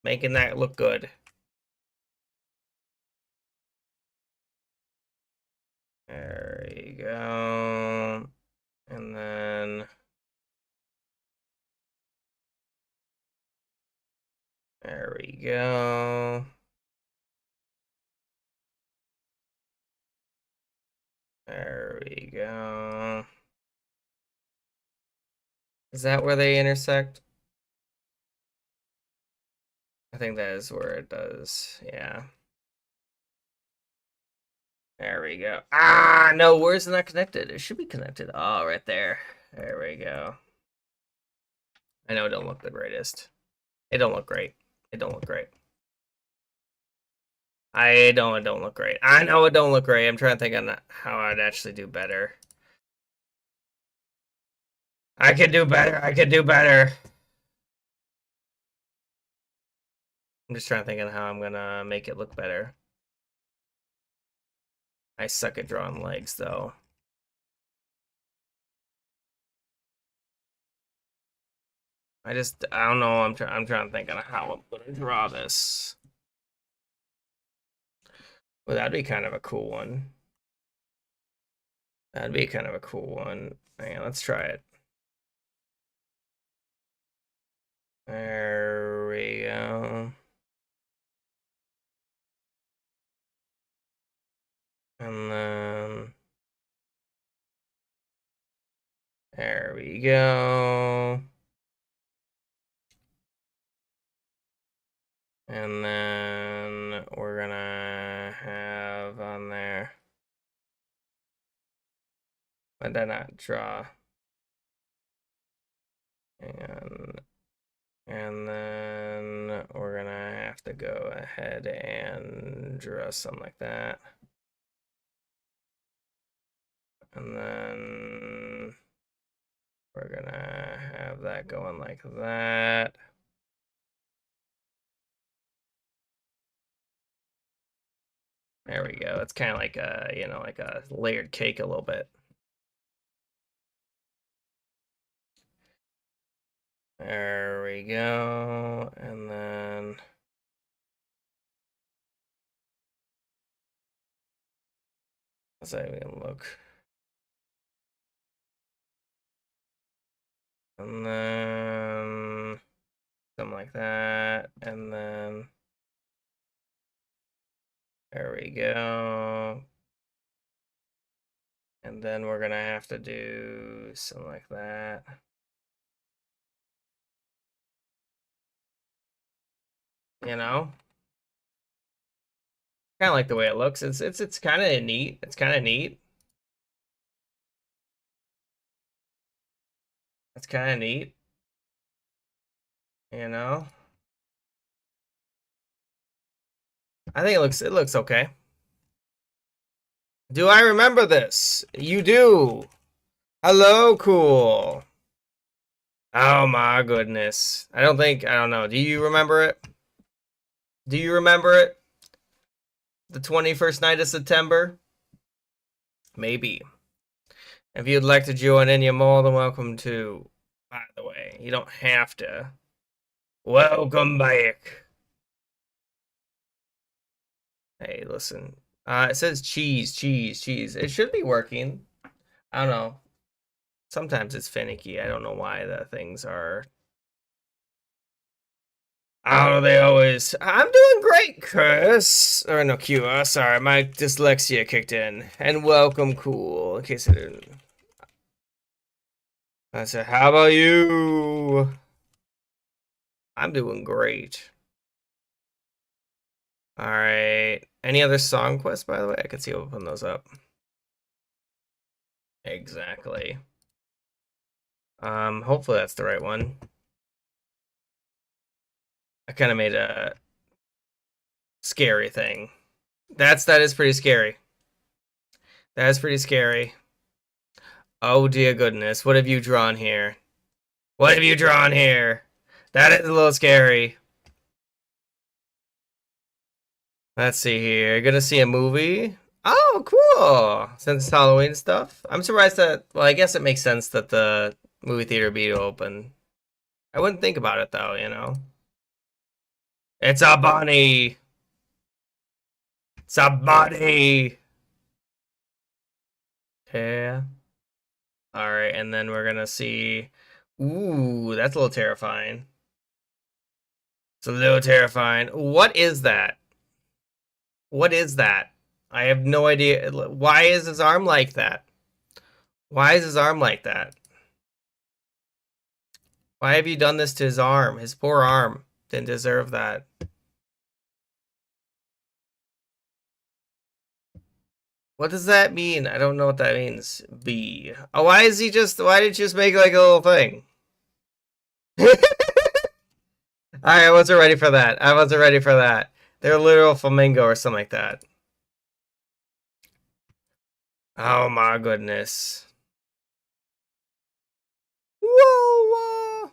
making that look good. There you go. And then there we go. There we go. Is that where they intersect? I think that is where it does. Yeah. There we go. Ah, no, where's it not connected? It should be connected. Oh, right there. There we go. I know it don't look the greatest. It don't look great. It don't look great. It don't look great. I know it don't look great. I'm trying to think on how I'd actually do better. I could do better. I could do better. I'm just trying to think on how I'm gonna make it look better. I suck at drawing legs, though. I don't know. I'm trying to think on how I'm gonna draw this. Well, that'd be kind of a cool one. That'd be kind of a cool one. Hang on, let's try it. There we go. And then there we go. And then we're gonna have on there. Why did I not draw? And then we're gonna have to go ahead and draw something like that. And then we're gonna have that going like that. There we go. It's kind of like a, you know, like a layered cake a little bit. There we go. And then let's say we can look. And then something like that. And then there we go. And then we're gonna have to do something like that. You know? Kind of like the way it looks. It's kind of neat. It's kind of neat. It's kind of neat. You know? I think it looks okay. Do I remember this? You do. Hello, cool. Oh my goodness. I don't know. Do you remember it? Do you remember it? The 21st night of September? Maybe. If you'd like to join in, you're more than welcome to. By the way, you don't have to. Welcome back. Hey, listen. It says cheese, cheese, cheese. It should be working. I don't know. Sometimes it's finicky. I don't know why the things are How do they always? I'm doing great, Chris. Or no, Q. Sorry, my dyslexia kicked in. And welcome, cool. In case I didn't. I said, how about you? I'm doing great. All right. Any other song quests, by the way? I could see open those up. Exactly. Hopefully that's the right one. I kind of made a scary thing. That is pretty scary. That is pretty scary. Oh dear goodness, what have you drawn here? What have you drawn here? That is a little scary. Let's see here. Gonna see a movie. Oh, cool. Since it's Halloween stuff. I'm surprised that, well, I guess it makes sense that the movie theater be open. I wouldn't think about it though, you know. It's a bunny. It's a bunny. Yeah. All right, and then we're gonna see. Ooh, that's a little terrifying. It's a little terrifying. What is that? What is that? I have no idea. Why is his arm like that? Why is his arm like that? Why have you done this to his arm? His poor arm didn't deserve that. What does that mean? I don't know what that means. B. Oh, why is he just? Why did you just make like a little thing? All right, I wasn't ready for that. I wasn't ready for that. They're a literal flamingo or something like that. Oh my goodness. Whoa, whoa.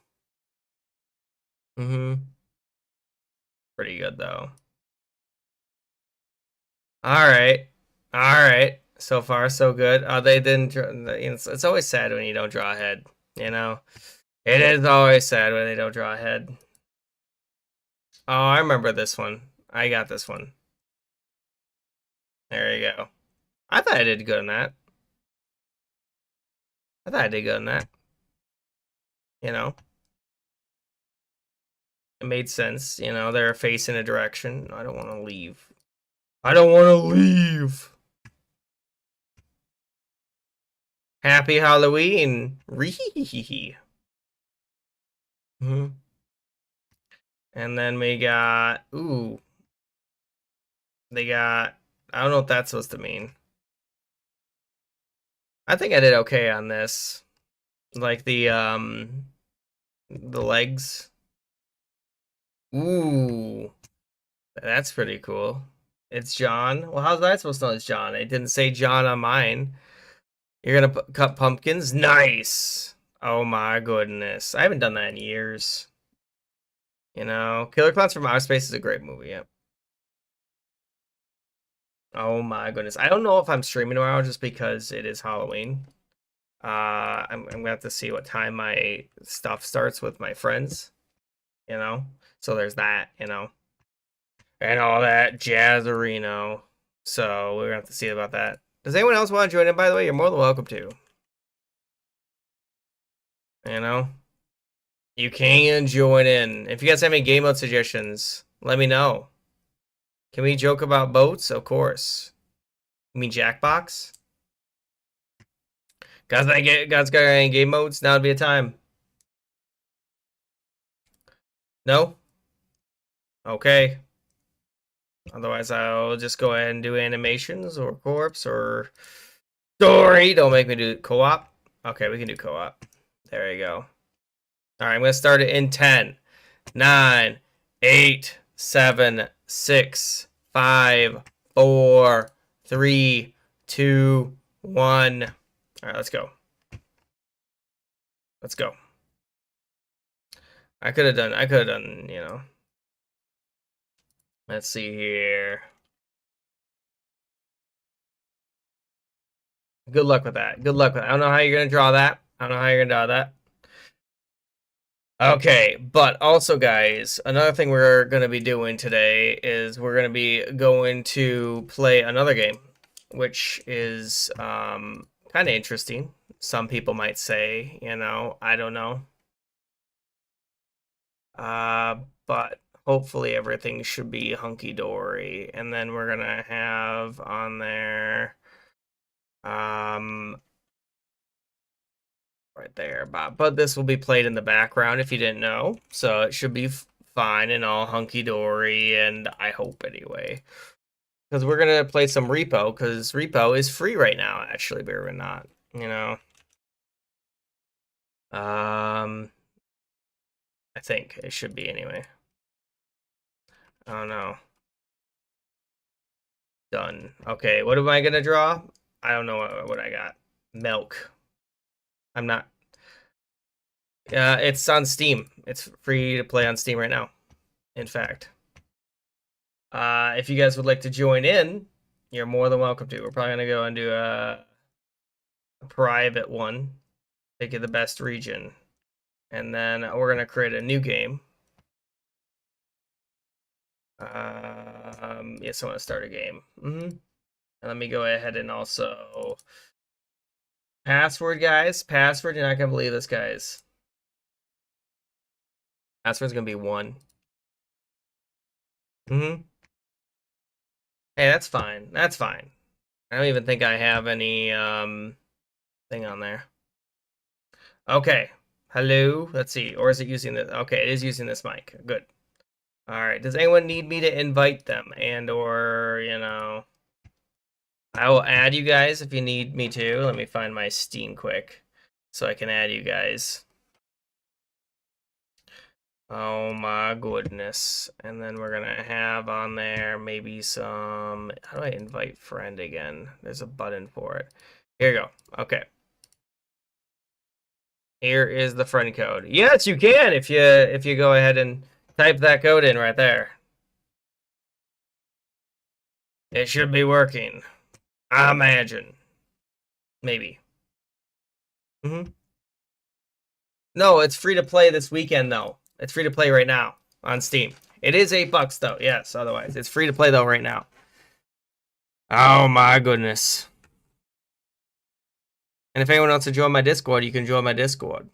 Mm-hmm. Pretty good though. All right. All right. So far, so good. They didn't. It's always sad when you don't draw ahead. You know, it is always sad when they don't draw ahead. Oh, I remember this one. I got this one. There you go. I thought I did good on that. I thought I did good on that. You know, it made sense. You know, they're facing a direction. I don't want to leave. I don't want to leave. Happy Halloween. Ree. Hmm. And then we got, ooh, they got, I don't know what that's supposed to mean. I think I did okay on this. Like the legs. Ooh, that's pretty cool. It's John. Well, how's that supposed to know it's John? It didn't say John on mine. You're gonna cut pumpkins? Nice. Oh my goodness. I haven't done that in years. You know, Killer Clowns from Outer Space is a great movie. Yeah. Oh my goodness. I don't know if I'm streaming tomorrow just because it is Halloween. I'm gonna have to see what time my stuff starts with my friends, you know? So there's that, you know, and all that jazzerino. So we're gonna have to see about that. Does anyone else want to join in, by the way? You're more than welcome to. You know? You can join in. If you guys have any game mode suggestions, let me know. Can we joke about boats? Of course. You mean Jackbox? Guys got any game modes? Now would be a time. No? Okay. Otherwise, I'll just go ahead and do animations or corpse or story. Don't make me do co-op. Okay, we can do co-op. There you go. All right, I'm going to start it in 10, 9, 8, 7, 6, 5, 4, 3, 2, 1. All right, let's go. Let's go. I could have done, you know. Let's see here. Good luck with that. Good luck with that. I don't know how you're going to draw that. I don't know how you're going to draw that. Okay, but also, guys, another thing we're going to be doing today is we're going to be going to play another game, which is kind of interesting. Some people might say, you know, I don't know. But hopefully everything should be hunky-dory. And then we're gonna have on there, right there, but this will be played in the background if you didn't know. So it should be fine and all hunky-dory, and I hope anyway. Because we're gonna play some Repo, because Repo is free right now, actually, believe it or not, you know. I think it should be anyway. Oh no. Done. Okay, what am I gonna draw? I don't know what I got. Milk. I'm not. It's on Steam. It's free to play on Steam right now. In fact, if you guys would like to join in, you're more than welcome to. We're probably gonna go and do a private one, make it the best region, and then we're gonna create a new game. Yes, I want to start a game. And let me go ahead and also password, guys. Password. You're not gonna believe this, guys. Password's gonna be 1. Hey, that's fine. That's fine. I don't even think I have any thing on there. Okay. Hello. Let's see. Or is it using this? Okay, it is using this mic. Good. All right. Does anyone need me to invite them and or, you know, I will add you guys if you need me to. Let me find my Steam quick so I can add you guys. Oh my goodness. And then we're gonna have on there maybe some, how do I invite friend again? There's a button for it. Here you go. Okay. Here is the friend code. Yes, you can if you go ahead and type that code in right there. It should be working. I imagine. Maybe. No, it's free to play this weekend though. It's free to play right now on Steam. It is $8 though. Yes, otherwise. It's free to play though right now. Oh my goodness. And if anyone wants to join my Discord, you can join my Discord.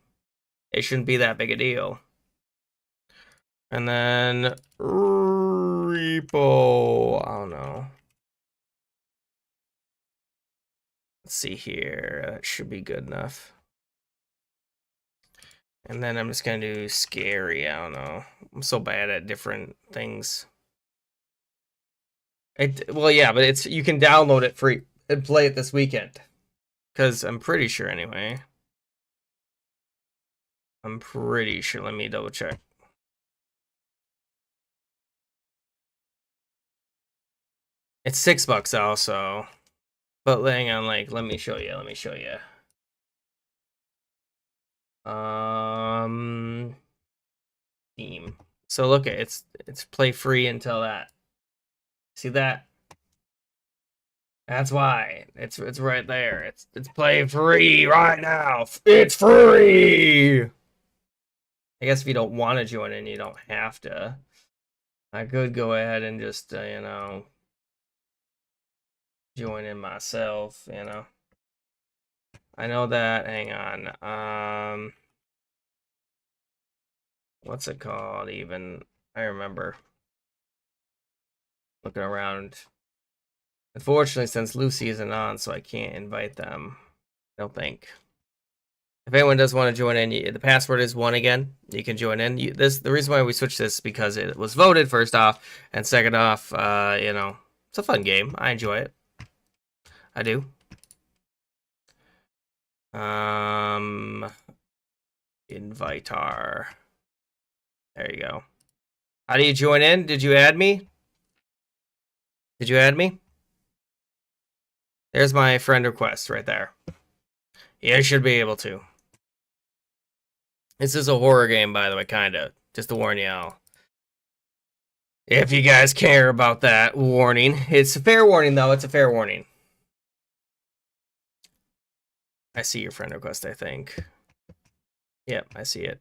It shouldn't be that big a deal. And then repo. I don't know. Let's see here. That should be good enough. And then I'm just gonna do scary. I don't know. I'm so bad at different things. Well, yeah, but it's you can download it free and play it this weekend. Because I'm pretty sure anyway. I'm pretty sure. Let me double check. It's $6 also. But hang on, like, let me show you. Let me show you. Steam. So look at it's play free until that. See that? That's why. It's right there. It's play free right now. It's free. I guess if you don't want to join in, you don't have to. I could go ahead and just you know, join in myself, you know. I know that. Hang on. What's it called even? I remember looking around. Unfortunately, since Lucy isn't on, so I can't invite them. I don't think. If anyone does want to join in, the password is 1 again. You can join in. The reason why we switched this is because it was voted first off, and second off, you know, it's a fun game. I enjoy it. I do. Invitar. There you go. How do you join in? Did you add me? Did you add me? There's my friend request right there. Yeah, I should be able to. This is a horror game, by the way, kinda. Just to warn y'all. If you guys care about that warning. It's a fair warning, though. It's a fair warning. I see your friend request, I think. Yep, I see it.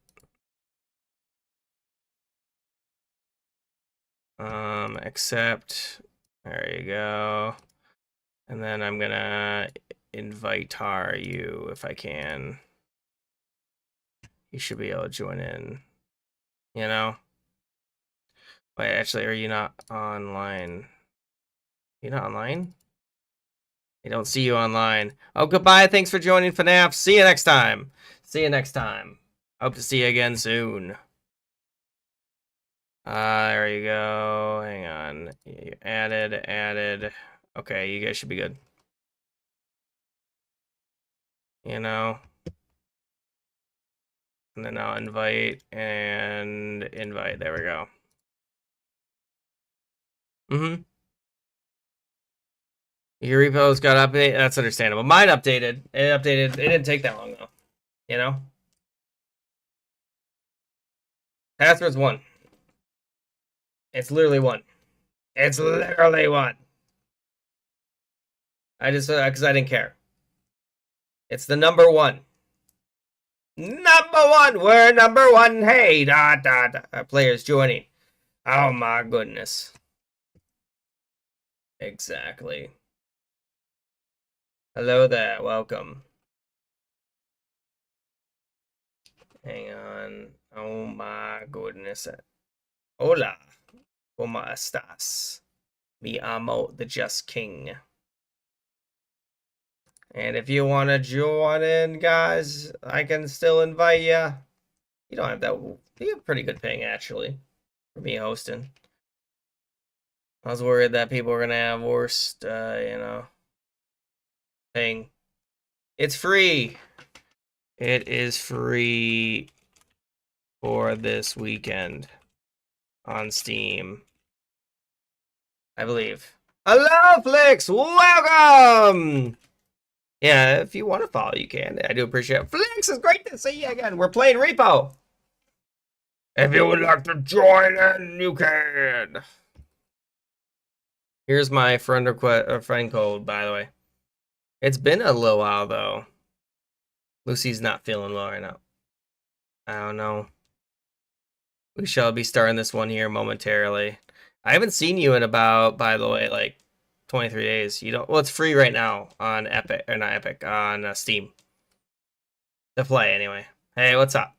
Accept. There you go. And then I'm gonna invite you if I can. You should be able to join in. You know? Wait, actually, are you not online? You're not online? I don't see you online. Oh, goodbye. Thanks for joining FNAF. See you next time. See you next time. Hope to see you again soon. There you go. Hang on. You added. Okay, you guys should be good. You know. And then I'll invite and invite. There we go. Mm-hmm. Your repos got updated. That's understandable. Mine updated. It updated. It didn't take that long though. You know. Password's one. It's literally one. It's literally one. I just because I didn't care. It's the number one. Number one. We're number one. Hey, players joining. Oh my goodness. Exactly. Hello there. Welcome. Hang on. Oh my goodness. Hola. ¿Cómo estás? Me amo the Just King. And if you want to join in, guys, I can still invite you. You don't have that. You have pretty good ping, actually, for me hosting. I was worried that people were going to have worst, ping. It's free. It is free for this weekend on Steam, I believe. Hello, Flix! Welcome! Yeah, if you want to follow, you can. I do appreciate it. Flix, it's great to see you again. We're playing Repo. If you would like to join in, you can. Here's my friend request or friend code, by the way. It's been a little while though. Lucy's not feeling well right now. I don't know. We shall be starting this one here momentarily. I haven't seen you in about, by the way, like 23 days. You don't. Well, it's free right now on Epic or not Epic on Steam. To play anyway. Hey, what's up?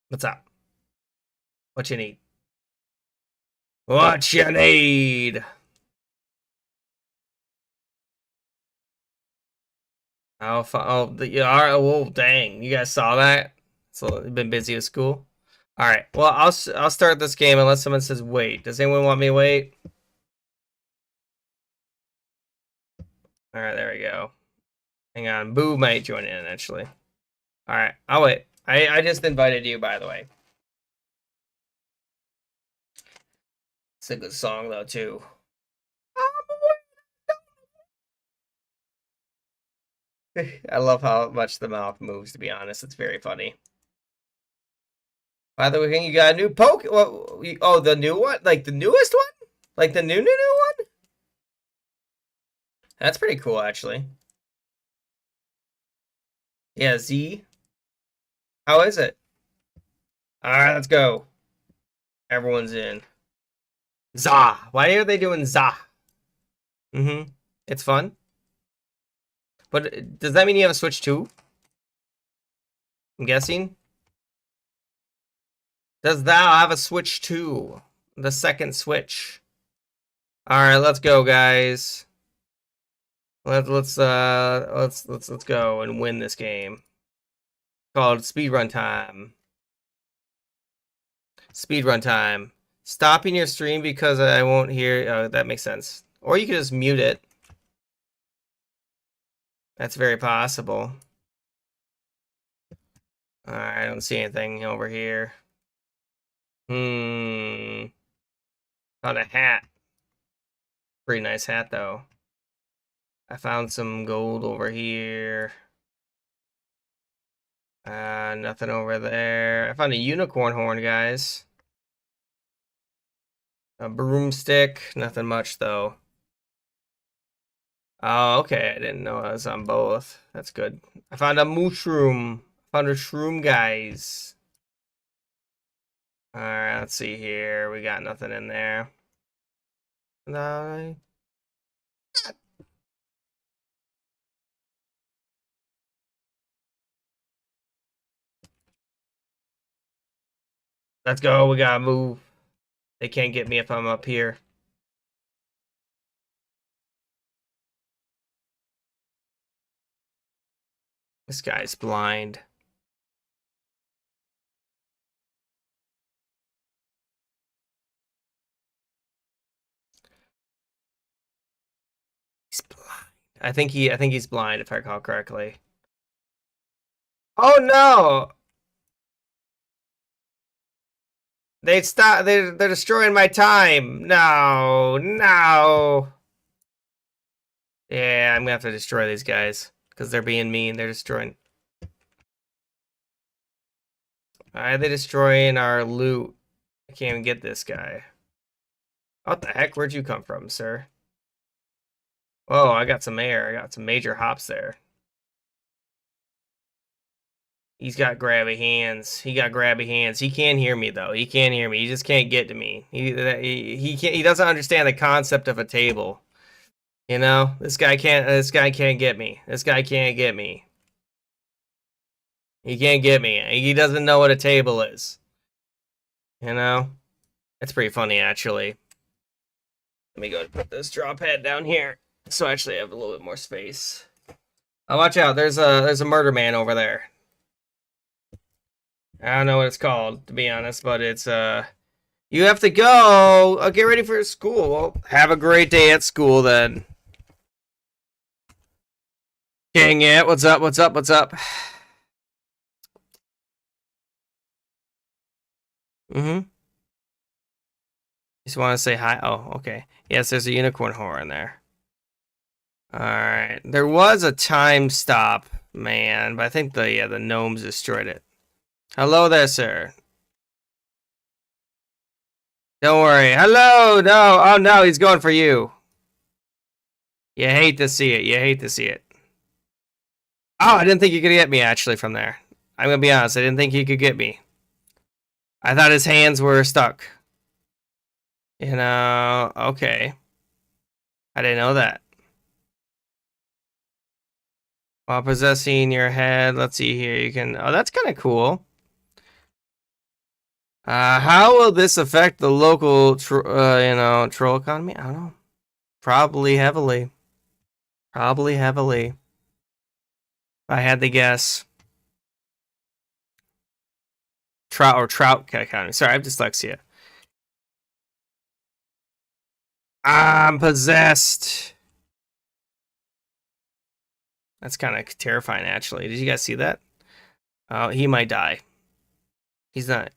What's up? What you need? What you need? Yeah, all right. Well, dang, you guys saw that. So you've been busy with school. All right. Well, I'll start this game unless someone says wait. Does anyone want me to wait? All right, there we go. Hang on, Boo might join in actually. All right, I'll wait. I just invited you, by the way. It's a good song though too. I love how much the mouth moves. To be honest, it's very funny. By the way, you got a new poke. Oh, the new one, like the newest one, like the new one. That's pretty cool, actually. Yeah, Z. How is it? All right, let's go. Everyone's in. Za. Why are they doing za? Mm-hmm. It's fun. But does that mean you have a Switch too? I'm guessing. Does thou have a Switch too? The second Switch. All right, let's go, guys. Let's go and win this game. Called speedrun time. Speedrun time. Stopping your stream because I won't hear. Oh, that makes sense. Or you could just mute it. That's very possible. I don't see anything over here. Found a hat. Pretty nice hat, though. I found some gold over here. Nothing over there. I found a unicorn horn, guys. A broomstick. Nothing much, though. Oh, okay. I didn't know I was on both. That's good. I found a mushroom. Found a shroom, guys. Alright, let's see here. We got nothing in there. No. Let's go. We gotta move. They can't get me if I'm up here. This guy's blind. He's blind. I think he's blind if I recall correctly. Oh no! They're destroying my time. No, no. Yeah, I'm gonna have to destroy these guys because they're being mean. They're destroying. Why are they destroying our loot? I can't even get this guy. What the heck? Where'd you come from, sir? Oh, I got some air. I got some major hops there. He's got grabby hands. He got grabby hands. He can't hear me though. He can't hear me. He just can't get to me. He can't. He doesn't understand the concept of a table. You know, this guy can't. This guy can't get me. This guy can't get me. He can't get me. He doesn't know what a table is. You know, it's pretty funny actually. Let me go put this drop head down here, so I actually have a little bit more space. Oh, watch out! There's a murder man over there. I don't know what it's called, to be honest, but it's you have to go. Get ready for school. Well, have a great day at school then. Dang it! What's up? What's up? What's up? Mm-hmm. Just want to say hi. Oh, okay. Yes, there's a unicorn whore in there. All right. There was a time stop, man, but I think the gnomes destroyed it. Hello there, sir. Don't worry. Hello. No. Oh no, he's going for you. You hate to see it. You hate to see it. Oh, I didn't think you could get me actually from there. I'm gonna be honest. I didn't think he could get me. I thought his hands were stuck. You know. Okay. I didn't know that. While possessing your head, let's see here. You can. Oh, that's kind of cool. How will this affect the local, troll economy? I don't know. Probably heavily. Probably heavily. If I had to guess. Trout economy. Sorry, I have dyslexia. I'm possessed. That's kind of terrifying, actually. Did you guys see that? Oh, he might die. He's not.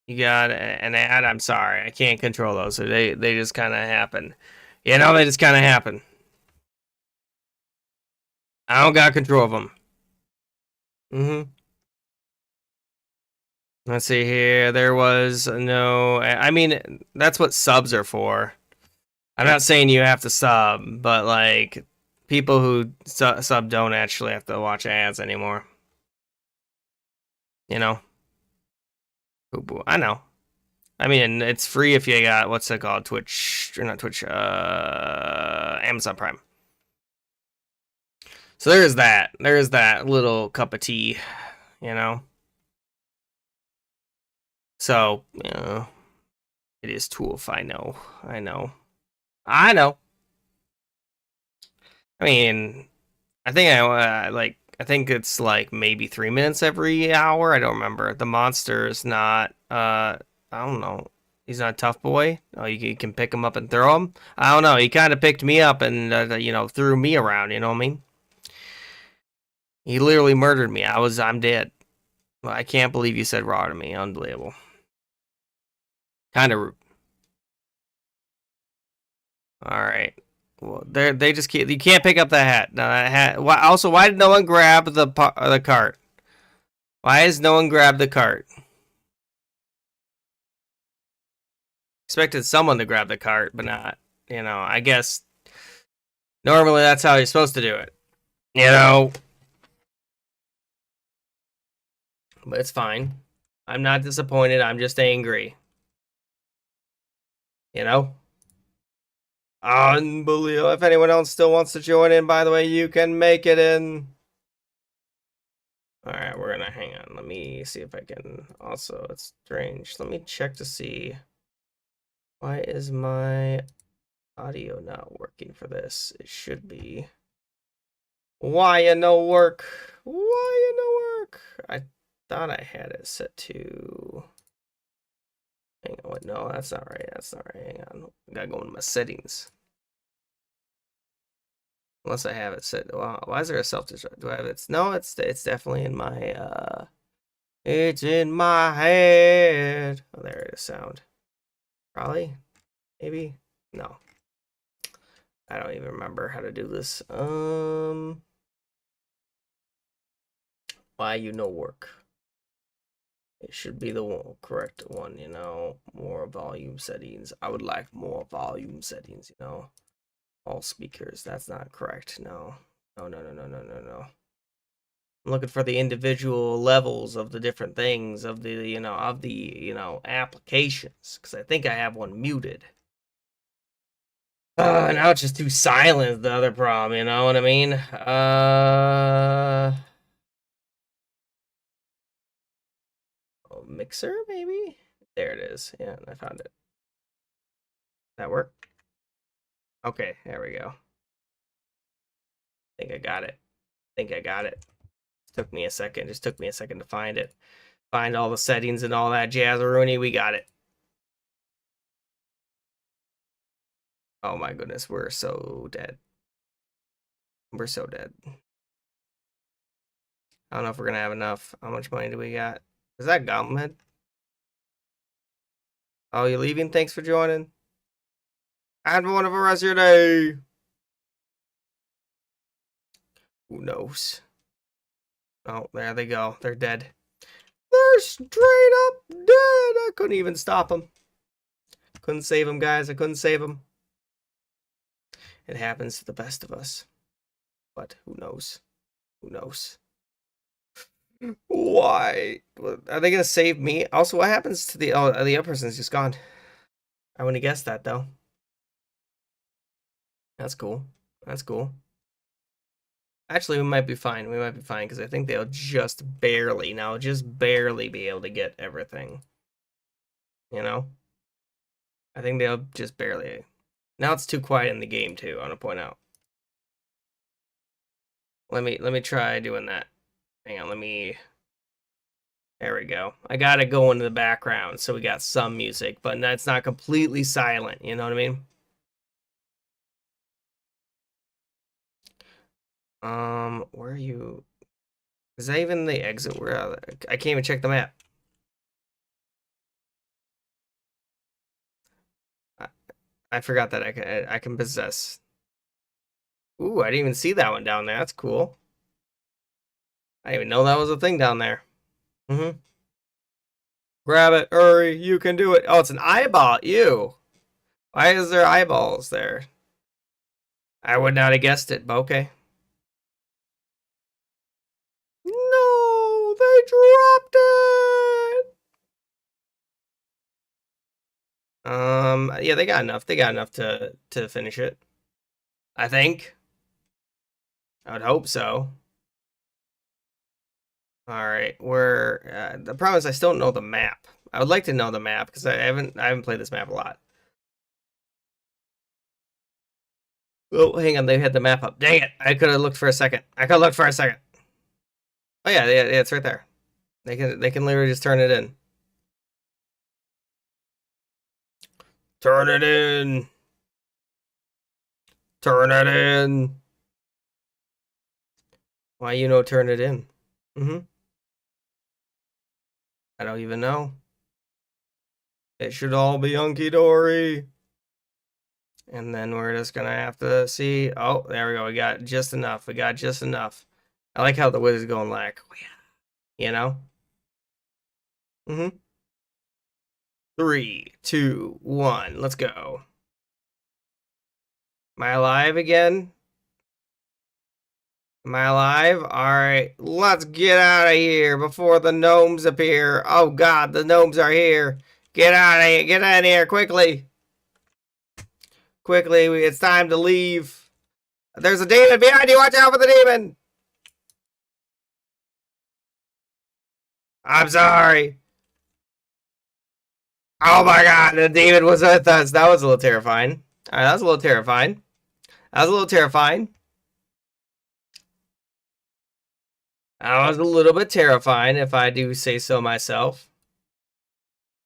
You got an ad. I'm sorry, I can't control those. So they just kind of happen. You know, they just kind of happen. I don't got control of them. Let's see here. There was no. I mean, that's what subs are for. I'm not saying you have to sub, but like people who sub don't actually have to watch ads anymore. You know. I know. I mean, it's free if you got what's it called, Twitch or not Twitch, Amazon Prime. So there's that. There's that little cup of tea, you know. So, you know, it is Toolf. I know. I know. I know. I mean, I think I think it's like maybe 3 minutes every hour. I don't remember. The monster is not. I don't know. He's not a tough boy. Oh, you can pick him up and throw him. I don't know. He kind of picked me up and threw me around. You know what I mean? He literally murdered me. I'm dead. Well, I can't believe you said raw to me. Unbelievable. Kind of rude. All right. Well, they just can't. You can't pick up the hat. No, that hat. Why did no one grab the cart? Why has no one grabbed the cart? Expected someone to grab the cart, but not. You know, I guess normally that's how you're supposed to do it. You know. But it's fine. I'm not disappointed. I'm just angry. You know? Unbelievable. If anyone else still wants to join in, by the way, you can make it in. Alright, we're gonna hang on. Let me see if I can also, it's strange. Let me check to see. Why is my audio not working for this? It should be. Why you no work? Why you no work? I thought I had it set to. Hang on, what? No, that's not right. That's not right. Hang on. I gotta go into my settings. Unless I have it set. Wow, why is there a self-destruct? Do I have it? No, it's definitely in my it's in my head. Oh, there it is. Sound. Probably. Maybe. No. I don't even remember how to do this. Why you no work? It should be the correct one, you know. More volume settings. I would like more volume settings, you know. All speakers. That's not correct. No. No, no, no, no, no, no, no. I'm looking for the individual levels of the different things of the, you know, applications. Because I think I have one muted. Now it's just too silent, the other problem, you know what I mean? Mixer, maybe? There it is. Yeah, I found it. That work? Okay, there we go. I think I got it. Took me a second. Just took me a second to find it. Find all the settings and all that jazzeroonie. We got it. Oh my goodness, we're so dead. We're so dead. I don't know if we're gonna have enough. How much money do we got? Is that Gauntlet? Oh, you leaving? Thanks for joining. Have one of the rest of your day. Who knows? Oh, there they go. They're dead. They're straight up dead. I couldn't even stop them. Couldn't save them, guys. I couldn't save them. It happens to the best of us. But who knows? Who knows? Why? Are they gonna save me? Also, what happens to the other person's just gone? I wouldn't have guessed that though. That's cool. That's cool. Actually, we might be fine. We might be fine because I think they'll just barely be able to get everything. You know? I think they'll just barely. Now it's too quiet in the game too, I want to point out. Let me try doing that. Hang on, there we go. I got it going in the background, so we got some music, but that's not completely silent, you know what I mean? Where are you? Is that even the exit? Where I can't even check the map. I forgot that I can possess. Ooh, I didn't even see that one down there. That's cool. I didn't even know that was a thing down there. Grab it, hurry, you can do it. Oh, it's an eyeball. Ew. Why is there eyeballs there? I would not have guessed it, but okay. No, they dropped it. Yeah, they got enough. They got enough to finish it. I think. I would hope so. All right, the problem is I still don't know the map. I would like to know the map because I haven't played this map a lot. Oh, hang on, they had the map up. Dang it! I could have looked for a second. Oh yeah, yeah, it's right there. They can literally just turn it in. Turn it in. Turn it in. Why you know turn it in? I don't even know. It should all be hunky dory. And then we're just gonna have to see. Oh, there we go. We got just enough. I like how the wizard's going like, you know? 3, 2, 1, let's go. Am I alive again? Am I alive? Alright, let's get out of here before the gnomes appear. Oh god, the gnomes are here. Get out of here, get out of here, quickly. Quickly, it's time to leave. There's a demon behind you, watch out for the demon. I'm sorry. Oh my god, the demon was with us. That was a little terrifying. Alright, that was a little terrifying. That was a little terrifying. That was a little bit terrifying, if I do say so myself.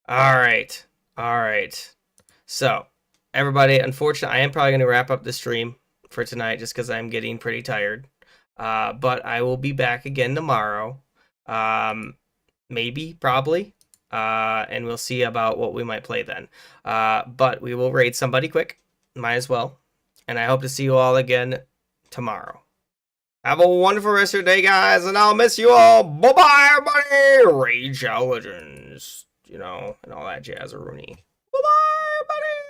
Alright. Alright. So, everybody, unfortunately, I am probably going to wrap up the stream for tonight just because I'm getting pretty tired. But I will be back again tomorrow. Maybe, probably. And we'll see about what we might play then. But we will raid somebody quick. Might as well. And I hope to see you all again tomorrow. Have a wonderful rest of your day, guys, and I'll miss you all. Bye-bye, everybody. Rage Legends, you know, and all that jazz-a-rooney. Bye-bye, everybody.